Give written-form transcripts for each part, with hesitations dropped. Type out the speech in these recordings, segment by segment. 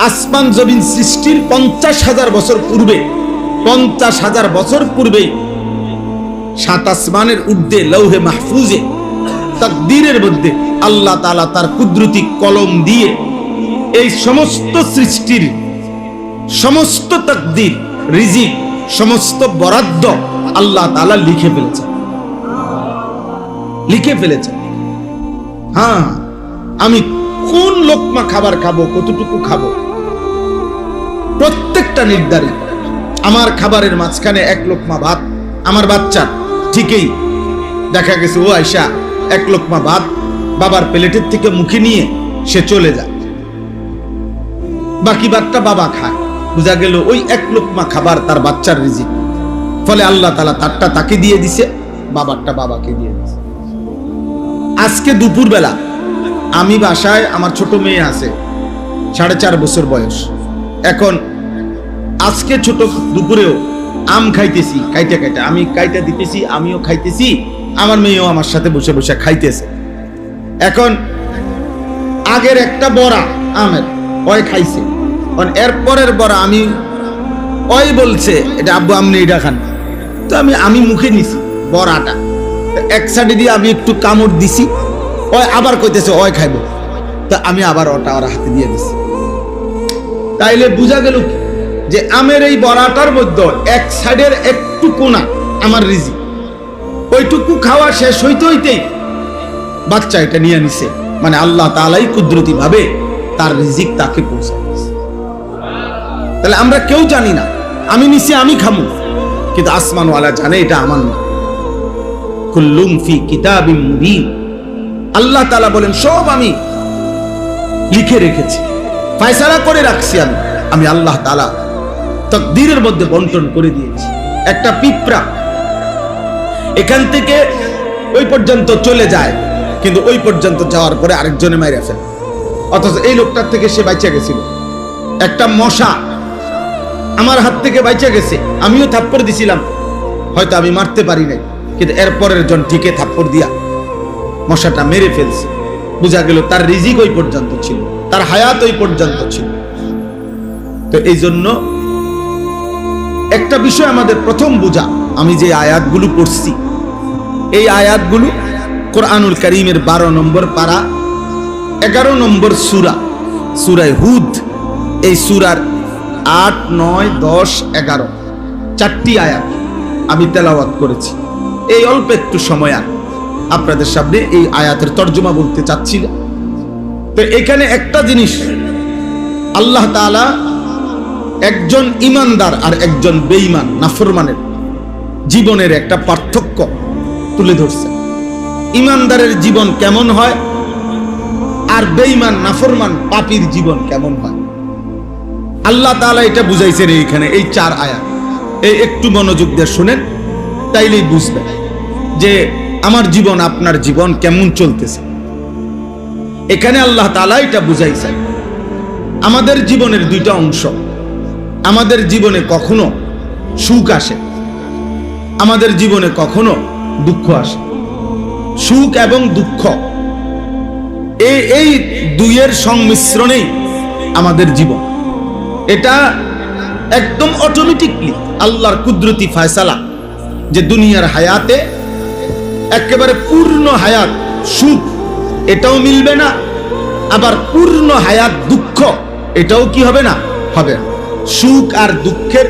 আসমান জমিন সৃষ্টির 50,000 বছর পূর্বে, 50,000 বছর পূর্বেই সাত আসমানের ঊর্ধ্বে লৌহে মাহফুজে তাকদীরের মধ্যে আল্লাহ তাআলা তার কুদরতি কলম দিয়ে এই সমস্ত সৃষ্টির সমস্ত তাকদীর, রিজিক, সমস্ত বরাদ্দ আল্লাহ তাআলা লিখে ফেলেছে। হ্যাঁ, আমি কোন লোকমা খাবার খাবো, কতটুকু খাবো, প্রত্যেকটা নির্ধারিত। আমার খাবারের মাঝখানে এক লোকমা ভাত আমার বাচ্চা, ঠিকই দেখা গেছে ও আয়সা এক লোকমা ভাত বাবার প্লেটের থেকে মুখে নিয়ে সে চলে যায়, বাকি ভাতটা বাবা খায়। বোঝা গেল ওই এক লোকমা খাবার তার বাচ্চার রিজিক। ফলে আল্লাহ তাআলা তারটা তাকে দিয়ে দিছে, বাবারটা বাবাকে দিয়ে দিছে। আজকে দুপুর বেলা আমি বাসায়, আমার ছোট মেয়ে আছে 4.5 বছর বয়স। এখন আজকে ছোট দুপুরেও আম খাইতেছি, কাইটা আমি কাইটা দিতেছি, আমিও খাইতেছি, আমার মেয়েও আমার সাথে বসে বসে খাইতেছে। এখন আগের একটা বড়া আমের ওই খাইছে, এরপরের বড়া আমি ওই বলছে এটা আব্বু আপনি এটা খান, তো আমি মুখে নিছি বড়াটা, এক সাইডে দিয়ে আমি একটু কামড় দিছি, ওই আবার কইতেছে ওই খাইব, তা আমি আবার ওটা ওর হাতে দিয়ে দিছি। তাইলে বোঝা গেল যে আমের এই বড়াটার মধ্যে এক সাইডের একটু কোনা আমার রিজিক, ওইটুকু খাওয়া শেষ হইতেই বাচ্চা এটা নিয়ে নিছে। মানে আল্লাহ তাআলাই কুদরতি ভাবে তার রিজিক তাকে পৌঁছায় দিয়েছে। তাহলে আমরা কেউ জানি না, আমি নিছি আমি খামু, কিন্তু আসমানওয়ালা জানে এটা আমার না। কুল্লুম ফি কিতাবিম মুবিন, আল্লাহ তাআলা বলেন সব আমি লিখে রেখেছি, ফয়সালা করে রাখছি। আমি আল্লাহ তাআলা তাকদীরের মধ্যে বন্টন করে দিয়েছি। একটা পিঁপড়া এখান থেকে ওই পর্যন্ত চলে যায়, কিন্তু ওই পর্যন্ত যাওয়ার পরে আরেকজনে মাইরা ফেলে, অথচ এই লোকটার থেকে সে বাইচা গেছিল। একটা মশা আমার হাত থেকে বাইচা গেছে, আমিও থাপ্পড় দিছিলাম, হয়তো আমি মারতে পারি নাই, কিন্তু এরপরের জন ঠিকই থাপ্পড় দিয়া মশাটা মেরে ফেলছে। বোঝা গেল তার রিজিক ওই পর্যন্ত ছিল, তার হায়াত ওই পর্যন্ত ছিল। তো এই জন্য একটা বিষয় আমাদের প্রথম বোঝা, আমি যে আয়াতগুলো পড়ছি এই আয়াতগুলো কোরআনুল কারীমের 12 নম্বর পারা 11 নম্বর সূরা, সূরা হুদ। এই সূরার 8, 9, 10, 11 চারটি আয়াত আমি তেলাওয়াত করেছি। এই অল্প একটু সময় আপনাদের সামনে এই আয়াতের তর্জমা বলতে চাচ্ছিলাম। তো এখানে একটা জিনিস আল্লাহ তাআলা একজন ইমানদার আর একজন বেঈমান নাফরমানের জীবনের একটা পার্থক্য তুলে ধরছে। ইমানদারের জীবন কেমন হয় আর বেঈমান নাফরমান পাপীর জীবন কেমন হয়, আল্লাহ তাআলা এটা বুঝাইছেন এইখানে এই 4 আয়াত। এই একটু মনোযোগ দিয়ে শুনেন, তাইলেই বুঝবেন যে আমার জীবন আপনার জীবন কেমন চলতেছে। এখানে আল্লাহ তাআলা এটা বুঝাইছেন আমাদের জীবনের 2টা অংশ। আমাদের জীবনে কখনো সুখ আসে, আমাদের জীবনে কখনো দুঃখ আসে। সুখ এবং দুঃখ এই দুইয়ের সংমিশ্রণেই আমাদের জীবন। এটা একদম অটোমেটিকলি আল্লাহর কুদরতি ফয়সালা যে দুনিয়ার হায়াতে একেবারে পূর্ণ হায়াত সুখ এটাও মিলবে না, আবার পূর্ণ হায়াত দুঃখ এটাও কি হবে না, হবে না। সুখ আর দুঃখের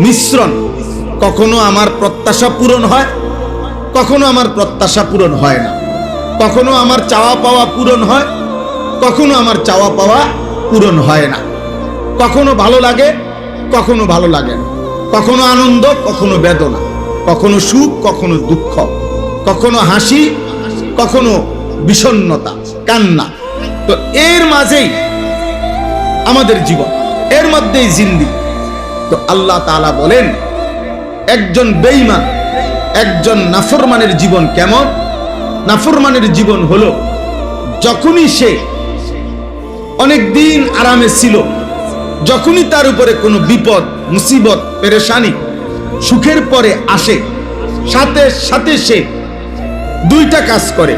মিশ্রণ। কখনো আমার প্রত্যাশা পূরণ হয়, কখনো আমার প্রত্যাশা পূরণ হয় না। কখনো আমার চাওয়া পাওয়া পূরণ হয়, কখনো আমার চাওয়া পাওয়া পূরণ হয় না। কখনো ভালো লাগে, কখনো ভালো লাগে না। কখনো আনন্দ, কখনো বেদনা, কখনো সুখ, কখনো দুঃখ, কখনো হাসি, কখনো বিষণ্ণতা, কান্না। তো এর মাঝেই আমাদের জীবন, এর মধ্যেই জিন্দেগি। তো আল্লাহ তাআলা বলেন একজন বেঈমান, একজন নাফরমানের জীবন কেমন? নাফরমানের জীবন হলো যখনই সে অনেকদিন আরামে ছিল, যখনই তার উপরে কোনো বিপদ, মুসিবত, পেরেশানি সুখের পরে আসে, সাথে সাথে সে 2টা কাজ করে।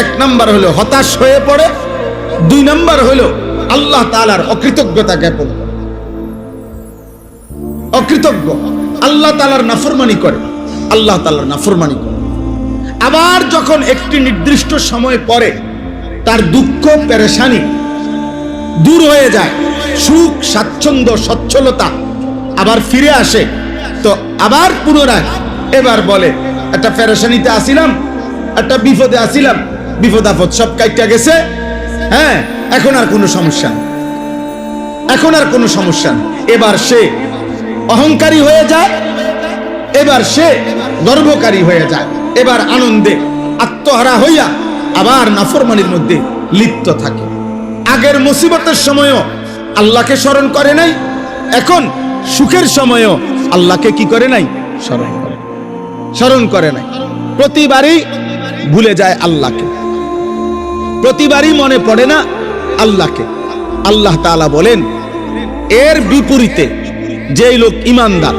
1 নাম্বার হলো হতাশ হয়ে পড়ে, 2 নাম্বার হলো আল্লাহ তাআলার অকৃতজ্ঞতা জ্ঞাপন করে, অকৃতজ্ঞ, আল্লাহ তাআলার নাফরমানি করে, আল্লাহ তাআলার নাফরমানি করে। আবার যখন একটি নির্দিষ্ট সময় পরে তার দুঃখ পেরেশানি দূর হয়ে যায়, সুখ স্বাচ্ছন্দ্য সচ্ছলতা আবার ফিরে আসে, তো আবার পুনরায় এবার বলে একটা পেরেশানিতে আসিলাম, একটা বিপদে আসিলাম, বিপদ আপদ সব কাইটা গেছে, হ্যাঁ এখন আর কোনো সমস্যা নেই, এখন আর কোনো সমস্যা নেই। এবার সে অহংকারী হয়ে যায়, এবার সে গর্বকারী হয়ে যায়, এবার আনন্দে আত্মহারা হইয়া আবার নাফরমানির মধ্যে লিপ্ত থাকে। আগের মুসিবতের সময়ও আল্লাহকে স্মরণ করে নাই, এখন সুখের সময়ও আল্লাহকে কি করে নাই, স্মরণ করে নাই। প্রতিবারই ভুলে যায় আল্লাহকে, প্রতিবারই মনে পড়ে না আল্লাহকে। আল্লাহ তাআলা বলেন, এর বিপরীতে যেই লোক ইমানদার,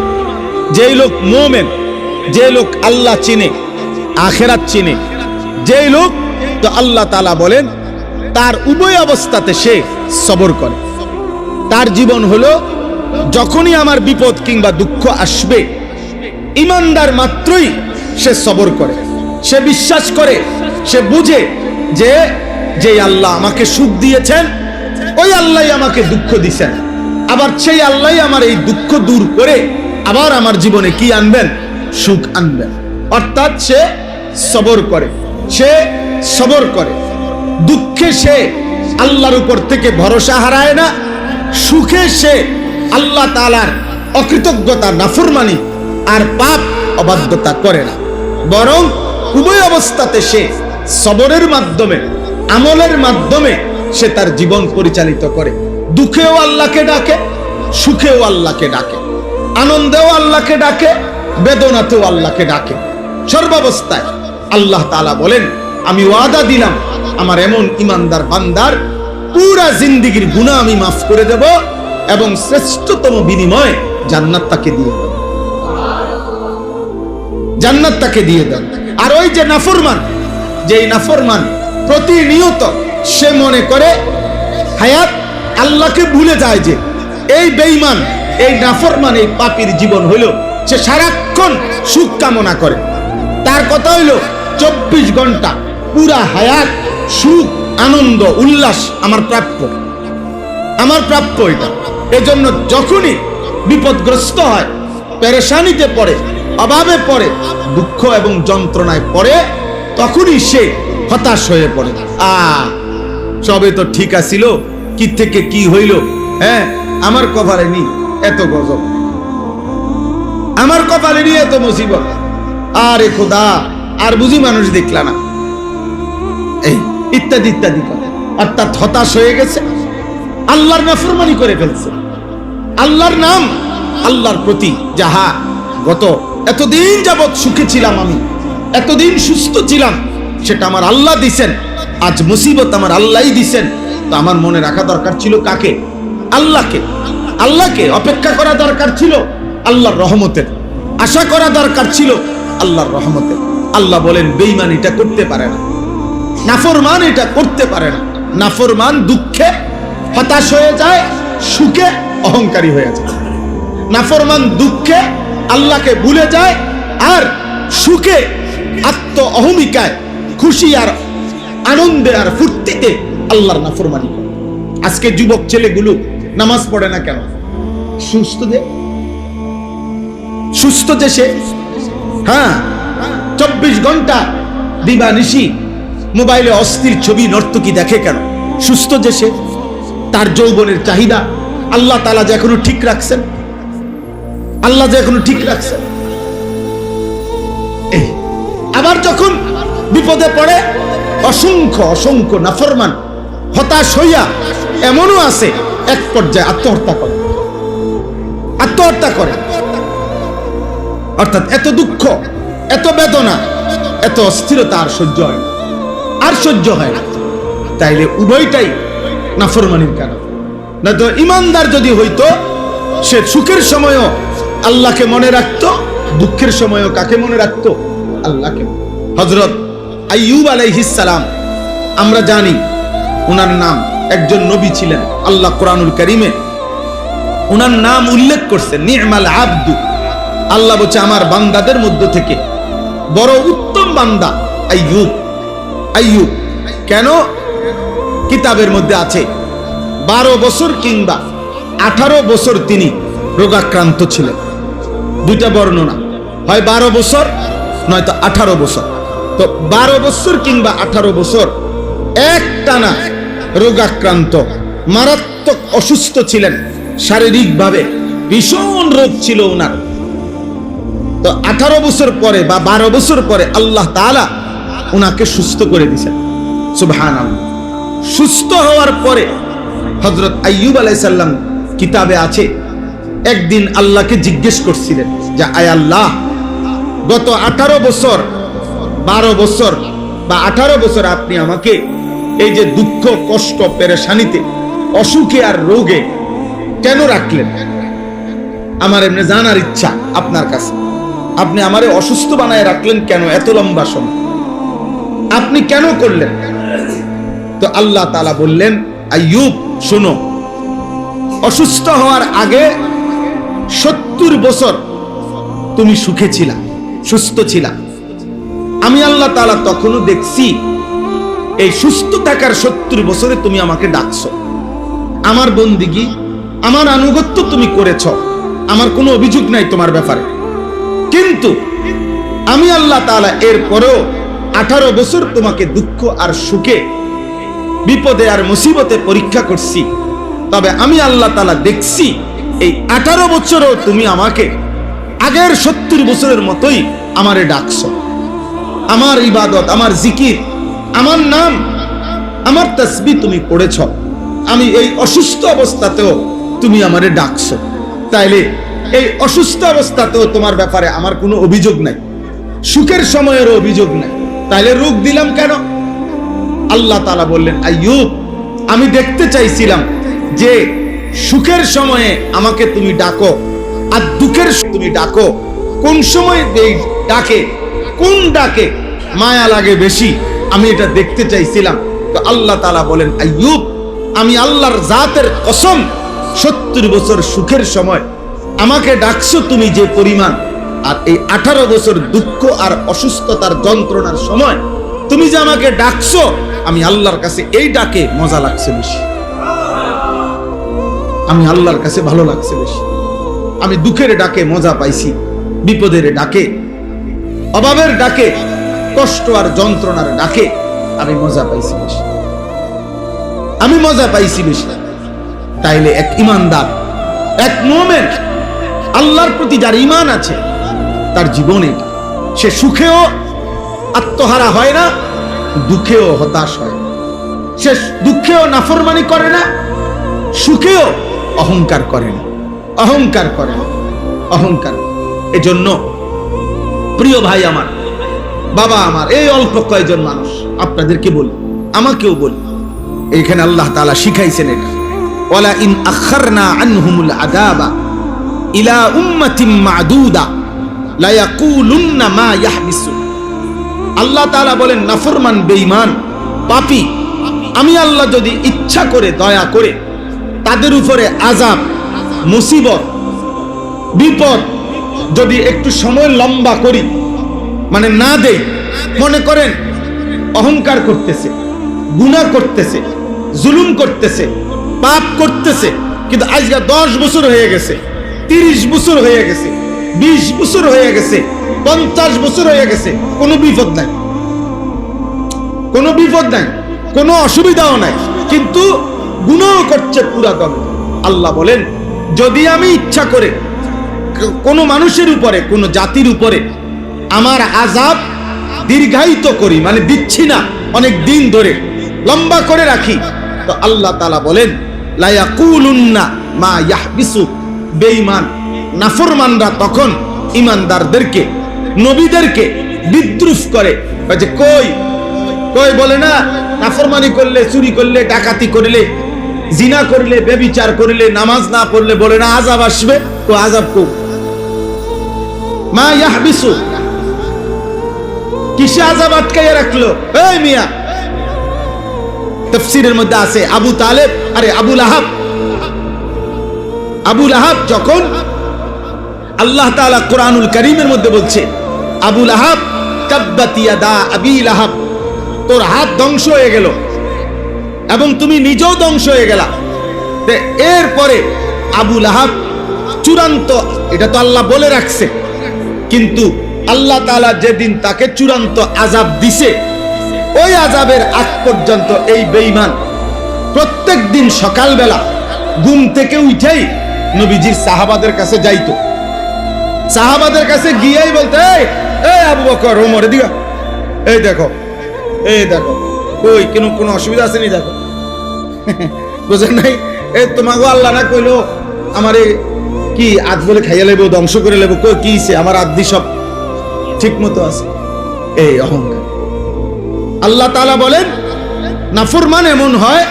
যেই লোক মুমিন, যে লোক আল্লাহ চিনে, আখিরাত চিনে, যেই লোক, তো আল্লাহ তাআলা বলেন তার উভয় অবস্থাতে সে সবর করে। তার জীবন হলো যখনই আমার বিপদ কিংবা দুঃখ আসবে, ইমানদার মাত্রই সে সবর করে, সে বিশ্বাস করে, সে বুঝে যে যে আল্লাহ আমাকে সুখ দিয়েছেন ওই আল্লাহই আমাকে দুঃখ দিয়েছেন, আবার সেই আল্লাহই আমার এই দুঃখ দূর করে আবার আমার জীবনে কি আনবেন, সুখ আনবেন। অর্থাৎ সে সবর করে, সে সবর করে। দুঃখে সে আল্লাহর উপর থেকে ভরসা হারায় না, সুখে সে আল্লাহ তাআলার অকৃতজ্ঞতা, নাফরমানি আর পাপ অবাধ্যতা করে না, বরং উভয় অবস্থাতে সে সবরের মাধ্যমে, আমলের মাধ্যমে সে তার জীবন পরিচালিত করে। দুঃখেও আল্লাহকে ডাকে, সুখেও আল্লাহকে ডাকে, আনন্দেও আল্লাহকে ডাকে, বেদনাতেও আল্লাহকে ডাকে। সর্বাবস্থায় আল্লাহ তাআলা বলেন, আমি ওয়াদা দিলাম আমার এমন ইমানদার বান্দার পুরা জিন্দেগীর গুনাহ আমি মাফ করে দেব এবং শ্রেষ্ঠতম বিনিময় জান্নাত তাকে দিয়ে দেব, জান্নাত তাকে দিয়ে দেব। আর ওই যে নাফরমান, যেই নাফরমান প্রতিনিয়ত সে মনে করে হায়াত আল্লাহকে ভুলে যায়, যে এই বেঈমান, এই নাফরমান, এই পাপীর জীবন হইল সে সারাক্ষণ সুখ কামনা করে। তার কথা হইল 24 ঘন্টা পুরা হায়াত সুখ, আনন্দ, উল্লাস আমার প্রাপ্য, আমার প্রাপ্য এটা। এজন্য যখনই বিপদগ্রস্ত হয়, পেরেশানিতে পড়ে, অভাবে পড়ে, দুঃখ এবং যন্ত্রণায় পড়ে, তখনই সে হতাশ হয়ে পড়ে। সবে তো ঠিক আছিল, কি থেকে কি হইল, হ্যাঁ আমার কপালে নি এত গজব, আমার কপালে নি এত মুসিবত, আরে খোদা আর বুঝি মানুষ দেখলা না, এই ইত্যাদি ইত্যাদি কথা। অর্থাৎ হতাশ হয়ে গেছে, আল্লাহর নাফরমানি করে ফেলছে। আল্লাহর নাম, আল্লাহর প্রতি যাহা গত এতদিন যাবৎ সুখে ছিলাম, আমি এতদিন সুস্থ ছিলাম, সেটা আমার আল্লাহ দিছেন, আজ মুসিবত আমার আল্লাহই দিছেন। তো আমার মনে রাখা দরকার ছিল কাকে? আল্লাহকে। আল্লাহকে অপেক্ষা করা দরকার ছিল আল্লাহর রহমতের, আশা করা দরকার ছিল আল্লাহর রহমতের। আল্লাহ বলেন বেঈমান এটা করতে পারে না, নাফরমান এটা করতে পারে না। নাফরমান দুঃখে হতাশ হয়ে যায়, সুখে অহংকারী হয়ে যায়। নাফরমান দুঃখে আল্লাহকে ভুলে যায়, আর সুখে আত্ম অহমিকায়, খুশি আর আনন্দে আর ফুর্তিতে আল্লাহর নাফরমানি করে। আজকে যুবক ছেলেগুলো নামাজ পড়ে না কেন? সুস্থ যে, সুস্থ যে সে, হ্যাঁ 24 ঘন্টা দিবানিশি মোবাইলে অস্থির ছবি নর্তকী দেখে কেন? সুস্থ যে সে, তার যৌবনের চাহিদা আল্লাহ তাআলা যে এখনো ঠিক রাখছেন, আল্লাহ যে এখনো ঠিক রাখছেন। আবার যখন বিপদে পড়ে অসংখ্য অসংখ্য নাফরমান হতাশ হইয়া এমনও আছে এক পর্যায়ে আত্মহত্যা করে, আত্মহত্যা করে। অর্থাৎ এত দুঃখ, এত বেদনা, এত অস্থিরতা আর সহ্য হয় না, আর সহ্য হয় না। তাইলে উভয়টাই নাফরমানির কারণ। না তো ইমানদার যদি হইতো, সে সুখের সময়ও আল্লাহকে মনে রাখতো, দুঃখের সময়ও কাকে মনে রাখতো? আল্লাহকে। হযরত আইয়ুব আলাইহিস সালাম, আমরা জানি ওনার নাম একজন নবী ছিলেন। আল্লাহ কোরআনুল কারীমে ওনার নাম উল্লেখ করছেন, নি'মাল আবদু। আল্লাহ বলছে আমার বান্দাদের মধ্য থেকে বড় উত্তম বান্দা আইয়ুব। আইয়ুব কেন? কিতাবের মধ্যে আছে 12 বছর কিংবা 18 বছর তিনি রোগাক্রান্ত ছিলেন। দুইটা বর্ণনা, হয় 12 বছর নয়তো 18 বছর। তো 12 বছর কিংবা 18 বছর একটানা রোগাক্রান্ত, মারাত্মক অসুস্থ ছিলেন, শারীরিকভাবে ভীষণ রোগ ছিল ওনার। তো 18 বছর পরে বা 12 বছর পরে আল্লাহ তাআলা ওনাকে সুস্থ করে দিয়েছেন। সুবহানাল্লাহ। সুস্থ হওয়ার পরে হযরত আইয়ুব আলাইহিস সালাম কিতাবে আছে একদিন আল্লাহকে জিজ্ঞেস করছিলেন যে আয় আল্লাহ, গত 18 বছর 12 বছর বা 18 বছর আপনি আমাকে এই যে দুঃখ কষ্ট পেরেশানিতে অসুখে আর রোগে কেন রাখলেন? আমার এমনি জানার ইচ্ছা আপনার কাছে, আপনি আমারে অসুস্থ বানায় রাখলেন কেন এত লম্বা সময়? আপনি কেন করলেন? তো আল্লাহ তাআলা বললেন, আইয়ুব শোনো, অসুস্থ হওয়ার আগে 70 বছর তুমি সুখে ছিলা, সুস্থ ছিলা। আমি আল্লাহ তাআলা তখনও দেখছি এই সুস্থ থাকার 70 বছরে তুমি আমাকে ডাকছো, আমার বন্দিগি আমার আনুগত্য তুমি করেছ, আমার কোনো অভিযোগ নাই তোমার ব্যাপারে। কিন্তু আমি আল্লাহ তাআলা এর পরেও 18 বছর তোমাকে দুঃখ আর সুখে বিপদে আর মুসিবতে পরীক্ষা করছি। তবে আমি আল্লাহ তাআলা দেখছি এই 18 বছরও তুমি আমাকে আগের 70 বছরের মতোই আমারে ডাকছো। আমার ইবাদত, আমার জিকির, আমার নাম, আমার তাসবিহ তুমি পড়েছ। আমি এই অসুস্থ অবস্থাতেও তুমি আমারে ডাকছো। তাইলে এই অসুস্থ অবস্থাতেও তোমার ব্যাপারে আমার কোনো অভিযোগ নাই, সুখের সময়েরও অভিযোগ নাই। তাইলে রোগ দিলাম কেন? আল্লাহ তাআলা বললেন, আইয়ুব আমি দেখতে চাইছিলাম যে সুখের সময়ে আমাকে তুমি ডাকো আর দুঃখের তুমি ডাকো, কোন সময় এই ডাকে, কোন ডাকে মায়া লাগে বেশি, আমি এটা দেখতে চাইছিলাম। তো আল্লাহ তাআলা বলেন, আইয়ুব আমি আল্লাহর জাতের কসম 70 বছর সুখের সময় আমাকে ডাকছো তুমি যে পরিমাণ, আর এই 18 বছর দুঃখ আর অসুস্থতার যন্ত্রণার সময় তুমি যে আমাকে ডাকছো, আমি আল্লাহর কাছে এই ডাকে মজা লাগছে বেশি, আমি আল্লাহর কাছে ভালো লাগছে বেশি। আমি দুঃখের ডাকে মজা পাইছি, বিপদের ডাকে, অভাবের ডাকে, কষ্ট আর যন্ত্রণার ডাকে আমি মজা পাইছি বেশি, আমি মজা পাইছি বেশি। তাইলে এক ইমানদার, এক মুমিন, আল্লাহর প্রতি যার ঈমান আছে, তার জীবনে সে সুখেও আত্মহারা হয় না, দুঃখেও হতাশ হয় না। সে দুঃখেও নাফরমানি করে না, সুখেও অহংকার করে না, অহংকার করে না, অহংকার। এজন্য প্রিয় ভাই আমার, বাবা আমার, এই অল্প কয়েকজন মানুষ আপনাদেরকে বলি, আমাকেও বলি, এইখানে আল্লাহ তাআলা শিখাইছেন এটা, ওয়ালা ইন আখারনা আনহুমুল আযাবা ইলা উম্মাতিন মা'দুদা লা ইয়াকুলুন্না মা ইয়াহবিসু। আল্লাহ তাআলা বলেন, নাফরমান, বেঈমান, পাপী, আমি আল্লাহ যদি ইচ্ছা করে, দয়া করে তাদের উপরে আযাব, মুসিবত, বিপদ যদি একটু সময় লম্বা করি, মানে না দেই, মনে করেন অহংকার করতেছে, গুনাহ করতেছে, জুলুম করতেছে, পাপ করতেছে, কিন্তু আজকে 10 বছর হয়ে গেছে, 30 বছর হয়ে গেছে, 20 বছর হয়ে গেছে, 50 বছর হয়ে গেছে, কোনো বিপদ নাই, কোনো বিপদ নাই, কোনো অসুবিধাও নাই, কিন্তু গুনাহ করছে পুরা দমে। আল্লাহ বলেন, যদি আমি ইচ্ছা করে কোনো মানুষের উপরে, কোনো জাতির উপরে আমার আযাব দীর্ঘায়িত করি, মানে দিচ্ছি না, অনেক দিন ধরে লম্বা করে রাখি, তো আল্লাহ তাআলা বলেন, লা ইয়াকুলুন্না মা ইয়াহবিসু। বেঈমান, নাফরমানরা তখন ঈমানদারদেরকে, নবীদেরকে বিদ্রুপ করে, যে কই কই বলে না, নাফরমানি করলে, চুরি করলে, ডাকাতি করলে, জিনা করলে, ব্যভিচার করলে, নামাজ না পড়লে বলে না আযাব আসবে, তো আযাব কো মা ইয়াহবিসু, কিসে আযাব আটকাইয়া রাখলো? এই মিয়া, তাফসীরের মধ্যে আছে আবু লাহাব যখন আল্লাহ তাআলা কোরআনুল কারীমের মধ্যে বলছে, আবু লাহাব তাব্বাত ইয়াদা আবি লাহাব, তোর হাত ধ্বংস হয়ে গেল এবং তুমি নিজেও ধ্বংস হয়ে গেলা। এরপরে আবু লাহাব চূড়ান্ত, এটা তো আল্লাহ বলে রাখছে, কিন্তু আল্লাহ তাআলা যেদিন তাকে চূড়ান্ত আযাব দিছে, ওই আযাবের আগ পর্যন্ত এই বেঈমান প্রত্যেক দিন সকালবেলা ঘুম থেকে উঠেই নবীজির সাহাবাদের কাছে যাইতো। সাহাবাদের কাছে গিয়েই বলতে, এই আবু বকর, ওমর, এদিকে এই দেখো কই কোনো অসুবিধা আছে নি? দেখো বুঝেন নাই? এই তোমাকে আল্লাহ না কইলো আমারে কি আজ বলে খাইয়া লেবো, ধ্বংস করে লেবো, কই কি আমার আদি সব ঠিক মতো আছে। এই অহংকার। আল্লাহ তাআলা বলেন, নাফরমান এমন হয়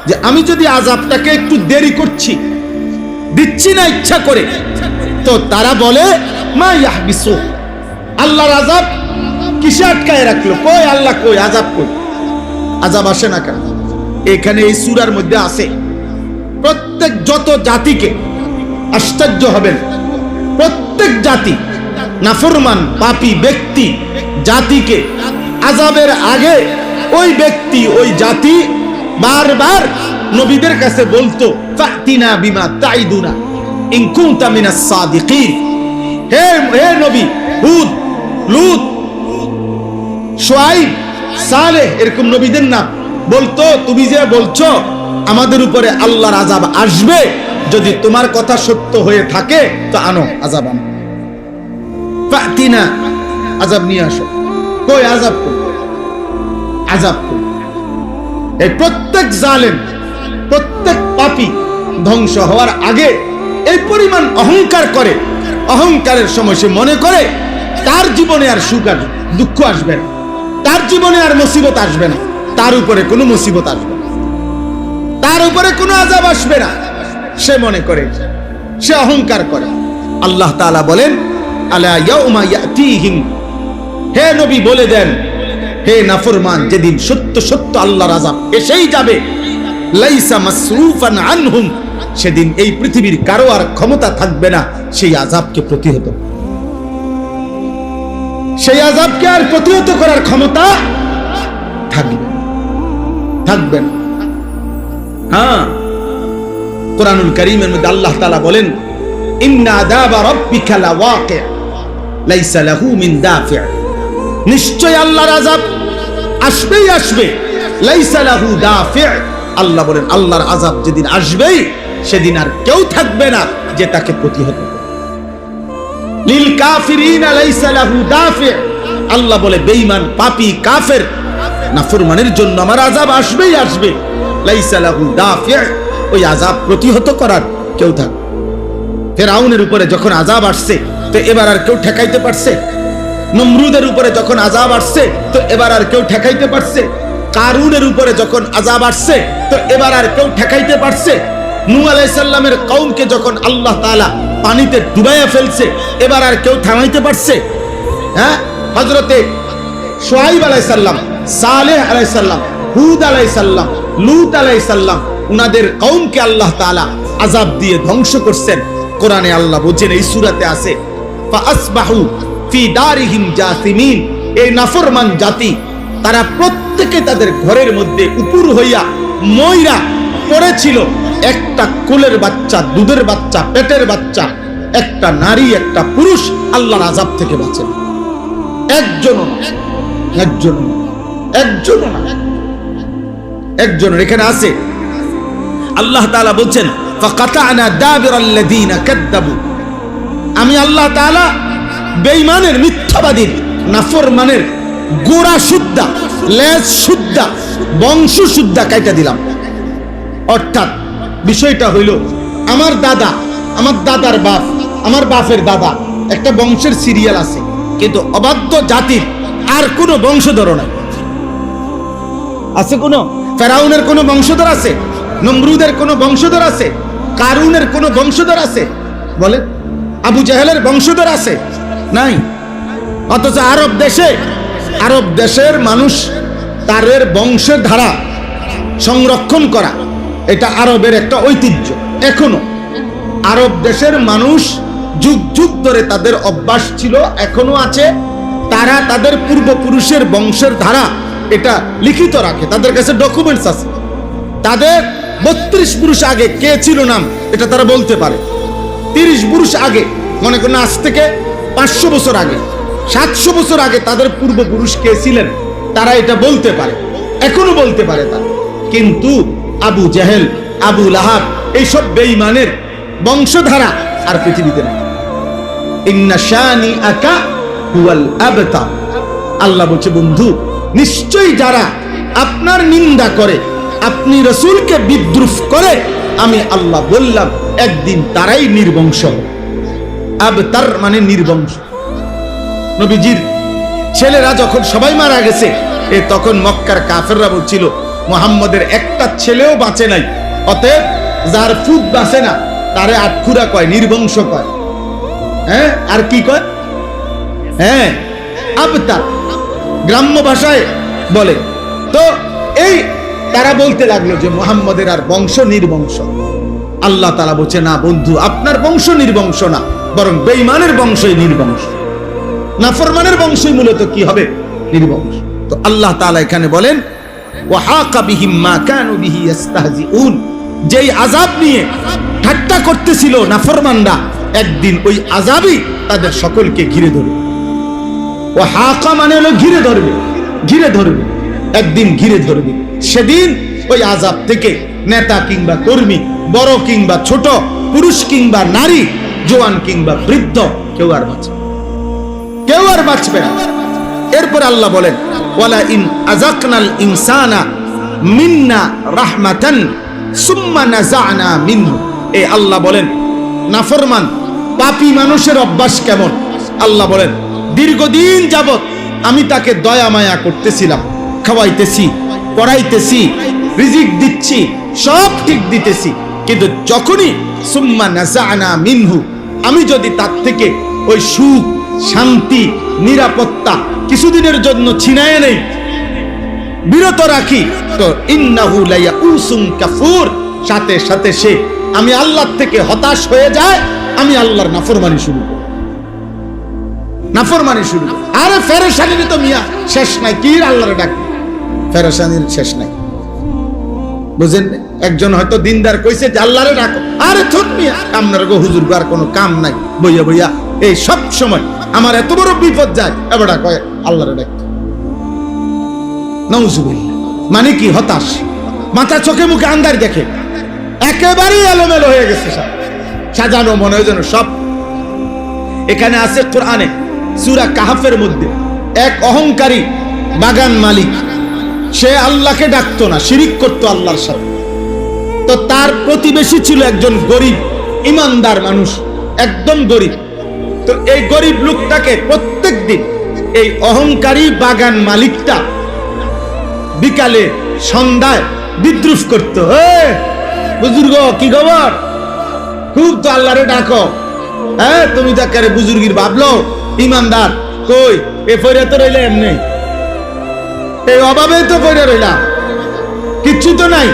যে আমি যদি আযাবটাকে একটু দেরি করছি, দিচ্ছি না ইচ্ছা করে, তো তারা বলে মা ইয়াহবিসু, আল্লাহর আযাব কিসে আটকায় রাখলো? কই আল্লাহ, কই আযাব, কই আযাব আসে না কেন? এখানে এই সূরার মধ্যে আছে প্রত্যেক যত জাতিকে, আশ্চর্য হবেন, প্রত্যেক জাতি নাফরমান পাপী ব্যক্তি জাতিকে আযাবের আগে ওই ব্যক্তি ওই জাতি বারবার নবীদের কাছে বলতো, ফাতিনা বিমা তাইদুনা ইন কুনতা মিনাস সাদিকিন। হে নবী হুদ, লূত, শুআয়ব, সালেহ, এরকম নবীদের নাম বলতো, তুমি যে বলছো আমাদের উপরে আল্লাহর আযাব আসবে, যদি তোমার কথা সত্য হয়ে থাকে তো আনো আযাব, আনো, ফাতিনা, আযাব নিয়ে আসো। কই আযাব, কই আযাব, কই? এই প্রত্যেক জালেম, প্রত্যেক পাপী ধ্বংস হওয়ার আগে এই পরিমাণ অহংকার করে, অহংকারের সময় সে মনে করে তার জীবনে আর সুখ আসবে, দুঃখ আসবে না, তার জীবনে আর মুসিবত আসবে না, তার উপরে কোনো মুসিবত আসবে না, তার উপরে কোনো আযাব আসবে না, সে মনে করে, সে অহংকার করে। আল্লাহ তাআলা বলেন, আলা ইয়াউমা ইয়াতিহিম, হে নবী বলে দেন, হে নাফরমান, যেদিন সত্য সত্য আল্লাহর আযাব এসেই যাবে, লাইসা মাসরুফান আনহুম, সেদিন এই পৃথিবীর কারো আর ক্ষমতা থাকবে না সেই আযাবকে প্রতিহত, সেই আযাবকে আর প্রতিহত করার ক্ষমতা থাকবে না। হ্যাঁ, কোরআনুল কারীমের মধ্যে আল্লাহ তাআলা বলেন, ইন্না আযাবা রাব্বিকা লাওয়াকি' লাইসা লাহু মিন দাফি', নিশ্চয় আল্লাহর আযাব আসবেই আসবে, লাইসা লাহু দাফি', আল্লাহ বলেন আল্লাহর আযাব যেদিন আসবেই সেদিন আর কেউ থাকবে না যে তাকে প্রতিহত করবে। লিল কাফিরিনা লাইসা লাহু দাফি', আল্লাহ বলে বেঈমান, পাপী, কাফের, নাফরমানের জন্য আমার আযাব আসবেই আসবে, লাইসা লাহু দাফি', ওই আযাব প্রতিহত করার কেউ থাকবে। ফিরআউনের উপরে যখন আযাব আসছে তো এবার আর কেউ ঠেকাইতে পারছে? নমরুদের উপরে যখন আযাব আসছে তো এবার আর কেউ ঠেকাইতে পারছে? কারুনের উপরে যখন আযাব আসছে তো এবার আর কেউ ঠেকাইতে পারছে? নূহ আলাইহিস সালামের কওমকে যখন আল্লাহ তাআলা পানিতে ডুবাইয়া ফেলছে, এবার আর কেউ থামাইতে পারছে? হ্যাঁ, হযরতে শুআয়ব আলাইহিস সালাম, সালেহ আলাইহিস সালাম, হুদ আলাইহিস সালাম, লূত আলাইহিস সালাম, উনাদের কওমকে আল্লাহ তাআলা আযাব দিয়ে ধ্বংস করছেন। কোরআনে আল্লাহ বলেন, এই সূরাতে আছে, ফাআসবাহু ফি দারিহিম জাসিমিন, এই নাফরমান জাতি তারা প্রত্যেকে তাদের ঘরের মধ্যে উপর হইয়া ময়রা পড়েছিল। একটা কোলের বাচ্চা, দুধের বাচ্চা, পেটের বাচ্চা, একটা নারী, একটা পুরুষ আল্লাহর আযাব থেকে বাঁচেন। একজনের এখানে আছে। আল্লাহ তাআলা বলছেন, ফাকাতানা দাবিরাল্লাযিনা কাযযাবু, আমি আল্লাহ তাআলা বেঈমানের, মিথ্যাবাদীর, নাফরমানের গোড়া সুদ্ধা, লেজ সুদ্ধা, বংশ সুদ্ধা কাইটা দিলাম। অর্থাৎ বিষয়টা হইল, আমার দাদা, আমার দাদার বাপ, আমার বাপের দাদা, একটা বংশের সিরিয়াল আছে, কিন্তু অবাধ্য জাতির আর কোনো বংশধর নাই। আছে কোনো? ফেরাউনের কোনো বংশধর আছে? নমরুদের কোনো বংশধর আছে? কারুনের কোনো বংশধর আছে? বলে আবু জাহেলের বংশধর আছে? নাই। অথচ আরব দেশের মানুষ তাদের বংশের ধারা সংরক্ষণ করা, এটা আরবের একটা ঐতিহ্য। এখনো আরব দেশের মানুষ যুগ যুগ ধরে তাদের অভ্যাস ছিল, এখনো আছে। তারা তাদের পূর্বপুরুষের বংশের ধারা এটা লিখিত রাখে, তাদের কাছে ডকুমেন্টস আছে। তাদের 32 পুরুষ আগে কে ছিল নাম এটা তারা বলতে পারে। 30 পুরুষ আগে, মনে করেন আজ থেকে 500 বছর আগে, 700 বছর আগে তাদের পূর্বপুরুষ কে ছিলেন তারা এটা বলতে পারে, এখনো বলতে পারে তারা। কিন্তু আবু জেহেল, আবু লাহাব এইসব বেঈমানের বংশধারা আর পৃথিবীতে নেই। ইন্না শানিআকা হুয়াল আবতার। আল্লাহ বলছে, বন্ধু নিশ্চয়ই যারা আপনার নিন্দা করে, আপনি রাসূলকে বিদ্রুপ করে, আমি আল্লাহ বললাম একদিন তারাই নির্বংশ হবে। আবতার মানে নির্বংশ। নবীজির ছেলেরা যখন সবাই মারা গেছে, তখন মক্কার কাফেররা বলছিল মুহাম্মদের একটা ছেলেও বাঁচে নাই, অতএব যার ফুট বাঁচে না তারে আটখুরা কয়, নির্বংশ কয়। হ্যাঁ, আর কি কয়? হ্যাঁ, আবতার গ্রাম্য ভাষায় বলে। তো এই তারা বলতে লাগলো যে মুহাম্মদের আর বংশ নির্বংশ। আল্লাহ তাআলা বলছে, না বন্ধু, আপনার বংশ নির্বংশ না, বরং বেঈমানের বংশই নির্বংশ। নাফরমানের বংশই মূলত কি হবে? নির্বংশ। তো আল্লাহ তাআলা এখানে বলেন, ওয়াহাকা বিহিম মা কানু বিহি ইস্তাহজিউন, যেই আযাব নিয়ে ঠাট্টা করতেছিল নাফরমানরা, একদিন ওই আযাবই তাদের সকলকে ঘিরে ধরবে। ওয়াহাকা মানে হলো ঘিরে ধরবে, ঘিরে ধরবে, একদিন ঘিরে ধরবে। সেদিন ওই আযাব থেকে নেতা কিংবা কর্মী, বড় কিংবা ছোট, পুরুষ কিংবা নারী, জওয়ান কিংবা বৃদ্ধ, কেউ আর বাঁচবে না। এরপর আল্লাহ বলেন, ওয়ালা ইন আযাকনাল ইনসানা মিন্না রাহমাতান সুম্মা নাযা'না মিনহু। এই আল্লাহ বলেন নাফরমান পাপী মানুষের অভ্যাস কেমন। আল্লাহ বলেন, দীর্ঘদিন যাবত আমি তাকে দয়া মায়া করতেছিলাম, খাওয়াইতেছি, পড়াইতেছি, রিজিক দিচ্ছি, সব ঠিক দিতেছি, কিন্তু যখনই সুম্মা নাযা'না মিনহু, আমি যদি তার থেকে ওই সুখ, শান্তি, নিরাপত্তা কিছুদিনের জন্য ছিনায় নেই, বিরত রাখি, তো ইন্নাহু লায়াউসুন কাফুর, সাথে সাথে সে আমি আল্লাহর থেকে হতাশ হয়ে যায়, আমি আল্লাহর নাফরমানি শুরু করি, নাফরমানি শুরু করি। আরে ফেরেশানির তো মিয়া শেষ নাই, কি আল্লাহর ডাক, ফেরেশানির শেষ নাই। বুঝেন? একজন হয়তো দিনদার কইছে যে আল্লাহরে ডাকো, আরে থুত মিয়া, আপনার গো হুজুর আর কোনো কাম নাই, বইয়া বইয়া এই সব সময় আমার এত বড় বিপদ যায়, এবার কয় আল্লাহরে ডাক। নাউজুবিল্লাহ। মানে কি? হতাশ, মাথা চোখে মুখে আন্দার দেখে, একেবারেই এলোমেলো হয়ে গেছে, সব সাজানো মনে হয় যেন সব। এখানে আছে কোরআনে সূরা কাহফের মধ্যে এক অহংকারী বাগান মালিক, সে আল্লাহকে ডাকতো না, শিরিক করতো আল্লাহর সাথে। তো তার প্রতিবেশী ছিল একজন গরিব ইমানদার মানুষ, একদম গরিব। তো এই গরিব লোকটাকে প্রত্যেক দিন এই অহংকারী বাগান মালিকটা বিকালে সন্ধ্যায় বিদ্রুপ করতো, বুজুর্গ কি খবর, খুব তো আল্লাহরে ডাকো, হ্যাঁ তুমি তো একেবারে বুজুর্গির ভাবলো, ইমানদার কই, এ পয়রা তো রইলে এমনি, এই অভাবে তো পয়রা রইলাম, কিচ্ছু তো নাই,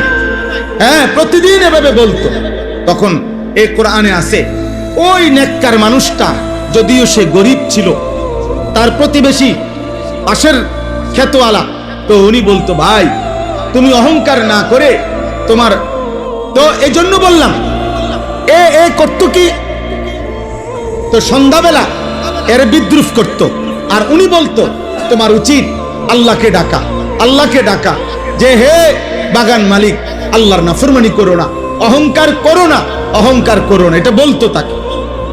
হ্যাঁ প্রতিদিন এভাবে বলতো। তখন এই কোরআনে আছে, ওই নেককার মানুষটা যদিও সে গরিব ছিল, তার প্রতিবেশী পাশের ক্ষেতওয়ালা, তো উনি বলতো, ভাই তুমি অহংকার না করে তোমার, তো এই জন্য বললাম এ করতো কি, তো সন্ধ্যাবেলা এর বিদ্রুপ করতো, আর উনি বলতো তোমার উচিত আল্লাহকে ডাকা, আল্লাহকে ডাকা, যে হে বাগান মালিক, আল্লাহর নাফরমানি করো না, অহংকার করো না, অহংকার করো না, এটা বলতো তাকে।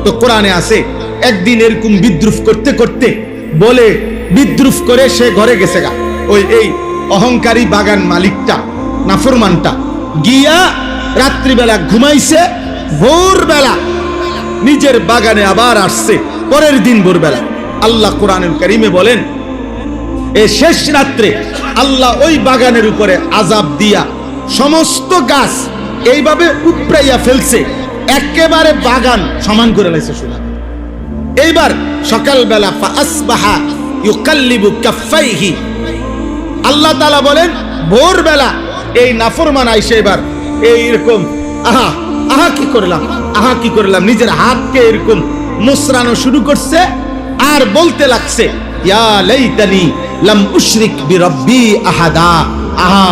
তো কোরআনে আছে, একদিন এরকম বিদ্রুপ করতে করতে বলে বিদ্রুপ করে সে ঘরে গেছে গা, ওই এই অহংকারী বাগান মালিকটা, নাফরমানটা গিয়া রাত্রিবেলা ঘুমাইছে, ভোরবেলা নিজের বাগানে আবার আসছে, পরের দিন ভোরবেলা। আল্লাহ কোরআনুল কারীমে বলেন, এই শেষ রাত্রে আল্লাহ ওই বাগানের উপরে আযাব দিয়া সমস্ত গাছ এইভাবে উপড়াইয়া ফেলছে, একেবারে বাগান সমান করে লাইছে সোনা। এইবার সকালবেলা ফাসবাহা ইউকাল্লিবু কাফাইহি, আল্লাহ তাআলা বলেন ভোরবেলা এই নাফরমান আইসে এবার এইরকম আহা আহা কি করলাম, আহা কি করলাম, নিজের হাতকে এরকম মুসরানো শুরু করছে আর বলতে লাগছে, ইয়া লাইতানি লাম উশরিক বিরব্বি আহাদা। আহা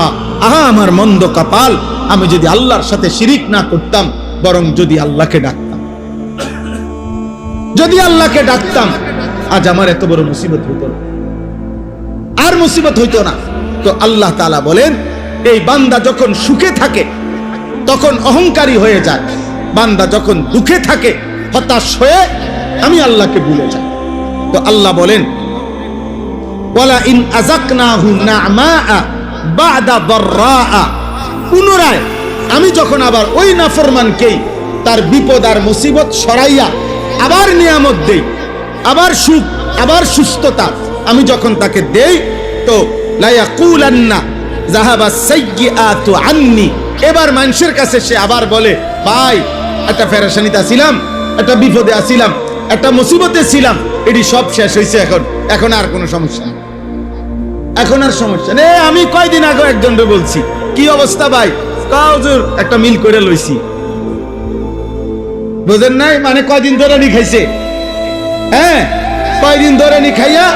আহা আমার মন্দ কপাল, আমি যদি আল্লাহর সাথে শিরিক না করতাম, বরং যদি আল্লাহকে ডাকতাম, যদি আল্লাহকে ডাকতাম, আজ আমার এত বড় মুসিবত হইতো না, আর মুসিবত হইতো না। তো আল্লাহ তাআলা বলেন, এই বান্দা যখন সুখে থাকে তখন অহংকারী হয়ে যায়, বান্দা যখন দুঃখে থাকে হতাশ হয়ে আমি আল্লাহকে ভুলে যাই। তো আল্লাহ বলেন, ওয়ালা ইন আযাকনাহু না'মাআ বা'দা দাররাআ, পুনরায় আমি যখন আবার ওই নাফরমানকেই তার বিপদ আর মুসিবত সরাইয়া আবার নিয়ামত দেই, আবার সুখ, আবার সুস্থতা আমি যখন তাকে দেই, তো লা ইয়াকুলান্না যাহাবা সাইয়্যাতু আন্নি, এবার মানুষের কাছে সে আবার বলে, ভাই একটা পেরেশানিতে ছিলাম, একটা বিপদে ছিলাম, একটা মুসিবতে ছিলাম, এটি সব শেষ হয়েছে, এখন আর কোনো সমস্যা নেই, এখন আর সমস্যা নেই। আমি কয়দিন আগে একজনকে বলছি, কি অবস্থা ভাই, হুজুর একটা মিল করে লইছি, বুঝেন নাই, মানে কয়দিন ধরে নি খাইছে, হ্যাঁ কয়দিন ধরে নি খাইয়া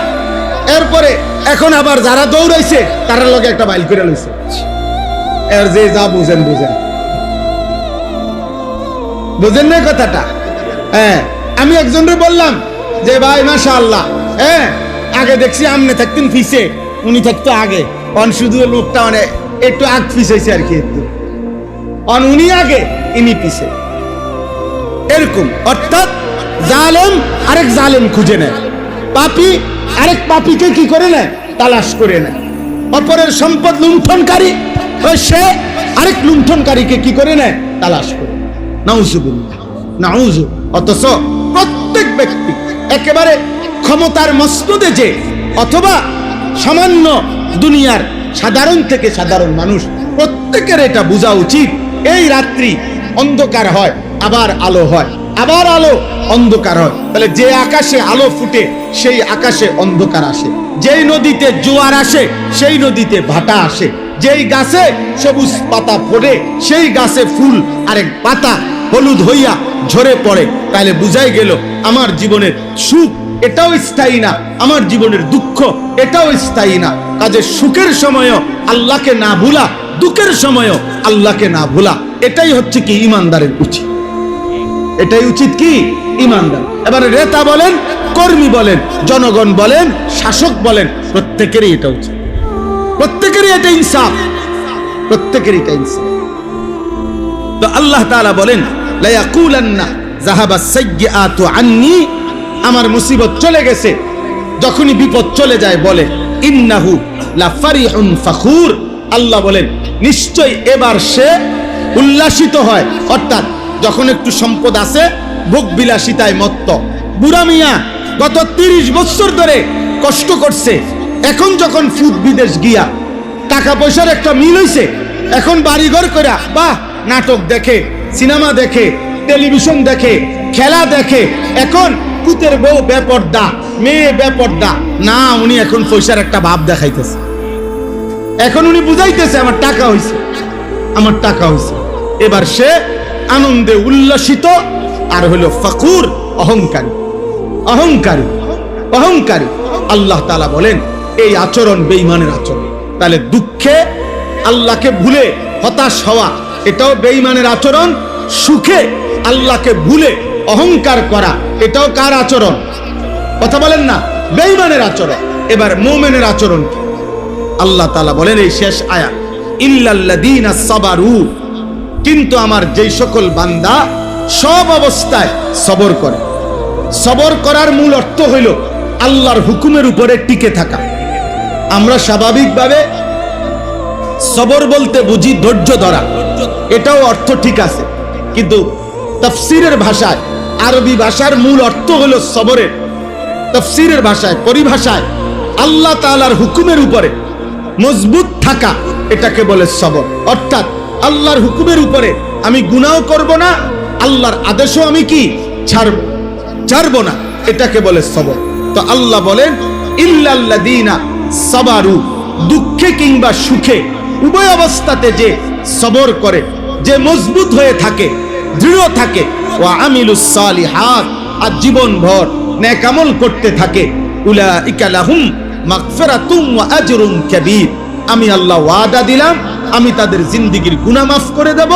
এরপরে এখন আবার যারা দৌড়াইছে তার লগে একটা বাইল করে লইছে। এর যে যা বুঝেন বুঝেন, বুঝেন না কথাটা? হ্যাঁ আমি একজনকে বললাম যে ভাই মাশাআল্লাহ, হ্যাঁ আগে দেখছি আমনে থাকতেন ফিসে, উনি থাকতো আগে, অন শুধু লোকটা মানে একটু আগ পিছাইছে আর কি, একটু অন উনি আগে ইনি পিছে, এরকম। অর্থাৎ জালেম আরেক জালেম খুঁজে নেয়, পাপী আরেক পাপীকে কি করে নেয়, তালাশ করে নেয়, অপরের সম্পদ লুণ্ঠনকারী সে আরেক লুণ্ঠনকারীকে কি করে নেয়, তালাশ করে। নাউজুবিল্লাহ, নাউজু। অথচ প্রত্যেক ব্যক্তি একেবারে ক্ষমতার মসনদে যে, অথবা সামান্য দুনিয়ার সাধারণ থেকে সাধারণ মানুষ, প্রত্যেকের এটা বোঝা উচিত, এই রাত্রি অন্ধকার হয় আবার আলো হয়, আবার আলো অন্ধকার হয়, তাহলে যে আকাশে আলো ফুটে সেই আকাশে অন্ধকার আসে, যেই নদীতে জোয়ার আসে সেই নদীতে ভাটা আসে, যেই গাছে সবুজ পাতা ফোটে সেই গাছে ফুল আরেক পাতা হলুদ হইয়া ঝরে পড়ে। তাহলে বুঝাই গেল আমার জীবনের সুখ এটাও স্থায়ী না, আমার জীবনের দুঃখ এটাও স্থায়ী না। কাজে সুখের সময়ও আল্লাহকে না ভুলা, দুঃখের সময়ও আল্লাহকে না ভুলা, এটাই হচ্ছে কি ইমানদারের উচিত, এটাই উচিত কি ইমানদার। এবারে নেতা বলেন, কর্মী বলেন, জনগণ বলেন, শাসক বলেন, প্রত্যেকেরই এটা উচিত, প্রত্যেকেরই এটা ইনসাফ, প্রত্যেকেরই এটা ইনসাফ। তো আল্লাহ তাআলা বলেন, লা ইয়াকুলান্না যাহাবা সাইয়্যাতু আন্নি, আমার মুসিবত চলে গেছে, যখনই বিপদ চলে যায় বলে, ইন্নাহু লা ফারিহুন ফাখুর, আল্লাহ বলেন নিশ্চয় এবার সে উল্লাসিত হয়। অর্থাৎ যখন একটু সম্পদ আছে, ভোগ বিলাসিতায় মত্ত, বুড়া মিয়া গত 30 বছর ধরে কষ্ট করছে, এখন যখন ফুট বিদেশ গিয়া টাকা পয়সার একটা মিল হইছে, এখন বাড়িঘর কইরা বাহ নাটক দেখে, সিনেমা দেখে, টেলিভিশন দেখে, খেলা দেখে, এখন পুতের বউ বেপর্দা, মেয়ে বেপর্দা, না উনি এখন পয়সার একটা ভাব দেখাইতেছে, এখন উনি বুঝাইতেছে আমার টাকা হইছে, আমার টাকা হইছে। এবার সে আনন্দে উল্লাসিত, আর হলো ফাকুর, অহংকারী, অহংকারী, অহংকারী। আল্লাহ তাআলা বলেন এই আচরণ বেঈমানের আচরণ। তাহলে দুঃখে আল্লাহকে ভুলে হতাশ হওয়া এটাও বেঈমানের আচরণ, সুখে আল্লাহকে ভুলে অহংকার করা এটাও কার আচরণ? কথা বলেন না, বেঈমানের আচরণ। এবার মুমিনের আচরণ কি? আল্লাহ তাআলা বলেন এই শেষ আয়াত, ইল্লাল্লাযীনা সাবারু, কিন্তু আমার যেই সকল বান্দা সব অবস্থায় সবর করে। সবর করার মূল অর্থ হইল আল্লাহর হুকুমের উপরে টিকে থাকা। আমরা স্বাভাবিকভাবে সবর বলতে বুঝি ধৈর্য ধরা, এটাও অর্থ ঠিক আছে, কিন্তু তাফসীরের ভাষায়, আরবি ভাষার মূল অর্থ হলো সবরের, তাফসীরের ভাষায়, পরিভাষায় আল্লাহ তাআলার হুকুমের উপরে মজবুত থাকা, এটাকে বলে সবর। অর্থাৎ আল্লাহর হুকুমের উপরে আমি গুনাহ করব না, আল্লাহর আদেশও আমি কি ছাড়বো না, এটাকে বলে সবর। তো আল্লাহ বলেন ইল্লাল্লাযীনা সাবারু, দুঃখে কিংবা সুখে উভয় অবস্থাতে যে সবর করে, যে মজবুত হয়ে থাকে, দৃঢ় থাকে, ওয়া আমিলুস সালিহাত, আর জীবনভর নেক আমল করতে থাকে, উলাইকা লাহুম মাগফিরাতুম ওয়া আজরুন কাবীর, আমি আল্লাহ ওয়াদা দিলাম আমি তাদের জিন্দেগীর গুনাহ মাফ করে দেব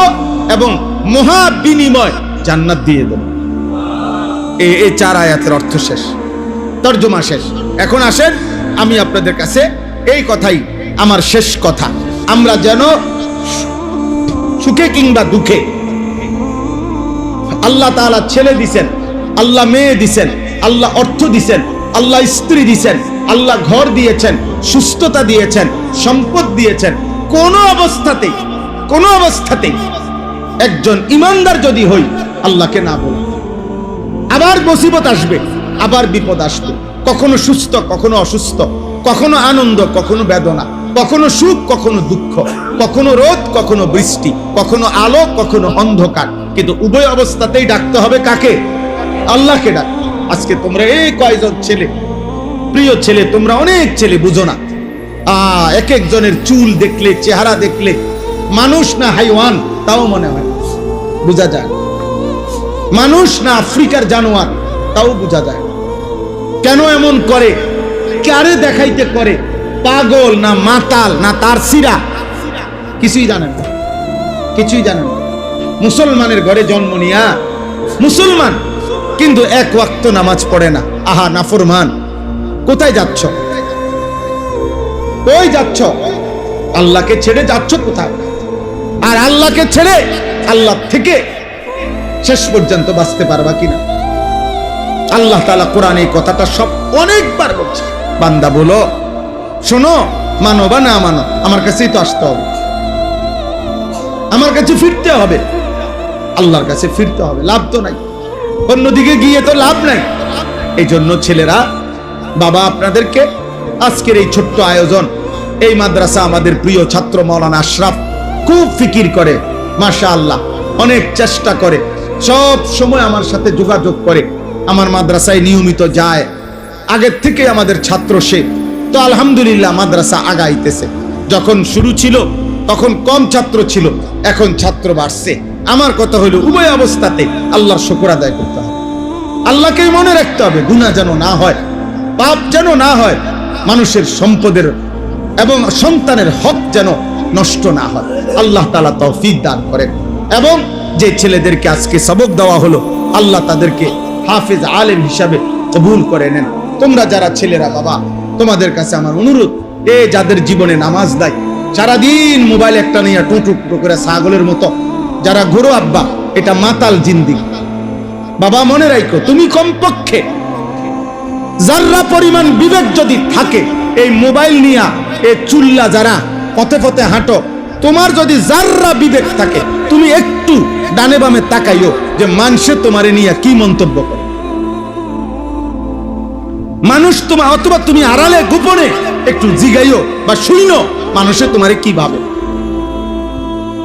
এবং মহা বিনিময় জান্নাত দিয়ে দেব। এই 4 আয়াতের অর্থ শেষ, তরজমা শেষ। এখন আসেন আমি আপনাদের কাছে এই কথাই আমার শেষ কথা, আমরা যেন সুখে কিংবা দুঃখে, আল্লাহ তাআলা ছেলে দিছেন, আল্লাহ মেয়ে দিছেন, আল্লাহ অর্থ দিছেন, আল্লাহ স্ত্রী দিছেন, আল্লাহ ঘর দিয়েছেন, সুস্থতা দিয়েছেন, সম্পদ দিয়েছেন, কোন অবস্থাতেই একজন ইমানদার যদি হই আল্লাহকে না বলি, আবার মুসিবত আসবে, আবার বিপদ আসবে, কখনো সুস্থ কখনো অসুস্থ, কখনো আনন্দ কখনো বেদনা, কখনো সুখ কখনো দুঃখ, কখনো রোদ কখনো বৃষ্টি, কখনো আলো কখনো অন্ধকার, কিন্তু উভয় অবস্থাতেই ডাকতে হবে কাকে? আল্লাহকে ডাক। আজকে তোমরা এই কয়জন ছেলে, প্রিয় ছেলে, তোমরা অনেক ছেলে বুঝো না, এক একজনের চুল দেখলে, চেহারা দেখলে মানুষ না হাইওয়ান তাও মনে হয়, বোঝা যায় মানুষ না আফ্রিকার জানোয়ার তাও বোঝা যায়। কেন এমন করে? কারে দেখাইতে করে? পাগল না মাতাল না তার সিরা? কিছুই জানেন না, কিছুই জানেন না। মুসলমানের ঘরে জন্ম নিয়া মুসলমান, কিন্তু এক ওয়াক্ত নামাজ পড়ে না। আহা নাফরমান, কোথায় যাচ্ছ? কই যাচ্ছ? আল্লাহকে ছেড়ে যাচ্ছ কোথায়? আর আল্লাহকে ছেড়ে আল্লাহ থেকে শেষ পর্যন্ত বাঁচতে পারবা কিনা? আল্লাহ তাআলা কোরআনে এই কথাটা সব অনেকবার বলছে, বান্দা বলো, শোনো, মানো বা না মানো, আমার কাছেই তো আসতে হবে, আমার কাছে ফিরতে হবে, আল্লাহর কাছে ফিরতে হবে, লাভ তো নাই, অন্যদিকে গিয়ে তো লাভ নাই। এই জন্য ছেলেরা, বাবা আপনাদেরকে আজকের এই ছোট্ট আয়োজন, এই মাদ্রাসা আমাদের প্রিয় ছাত্র মাওলানা আশরাফ খুব ফিকির করে, মাশাআল্লাহ, অনেক চেষ্টা করে, সব সময় আমার সাথে যোগাযোগ করে, আমার মাদ্রাসায় নিয়মিত যায়, আগের থেকে আমাদের ছাত্র সে। তো আলহামদুলিল্লাহ মাদ্রাসা আগাইতেছে। যখন শুরু ছিল তখন কম ছাত্র ছিল, এখন ছাত্র বাড়ছে। আমার কথা হলো উভয় অবস্থাতে আল্লাহর শুকর আদায় করতে হবে, আল্লাহকেই মনে রাখতে হবে, গুনাহ যেন না হয়, পাপ যেন না হয়, মানুষের সম্পদের এবং সন্তানের হক যেন নষ্ট না হয়। আল্লাহ তাআলা তৌফিক দান করেন। এবং যে ছেলেদেরকে আজকে সবক দেওয়া হলো, আল্লাহ তাদেরকে হাফেজ আলেম হিসাবে কবুল করে নেন। তোমরা যারা ছেলেরা, বাবা তোমাদের কাছে আমার অনুরোধ, যাদের জীবনে নামাজ নাই, সারাদিন মোবাইল একটা নিয়ে টুটু করে ছাগলের মতো যারা ঘোরো, আব্বা এটা মাতাল জিন্দিগি। বাবা মনে রাখো, তুমি কমপক্ষে যারা পরিমাণ বিবেক যদি থাকে, এই মোবাইল নিয়া এই চুল্লা যারা পথে পথে হাঁটো, তোমার যদি যারা বিবেক থাকে, তুমি একটু ডানে বামে তাকাইও যে মানুষে তোমারে নিয়ে কি মন্তব্য করে। মানুষ তোমার, অথবা তুমি আড়ালে গোপনে একটু জিগাইও বা শুইনো, মানুষে তোমারে কি ভাবে,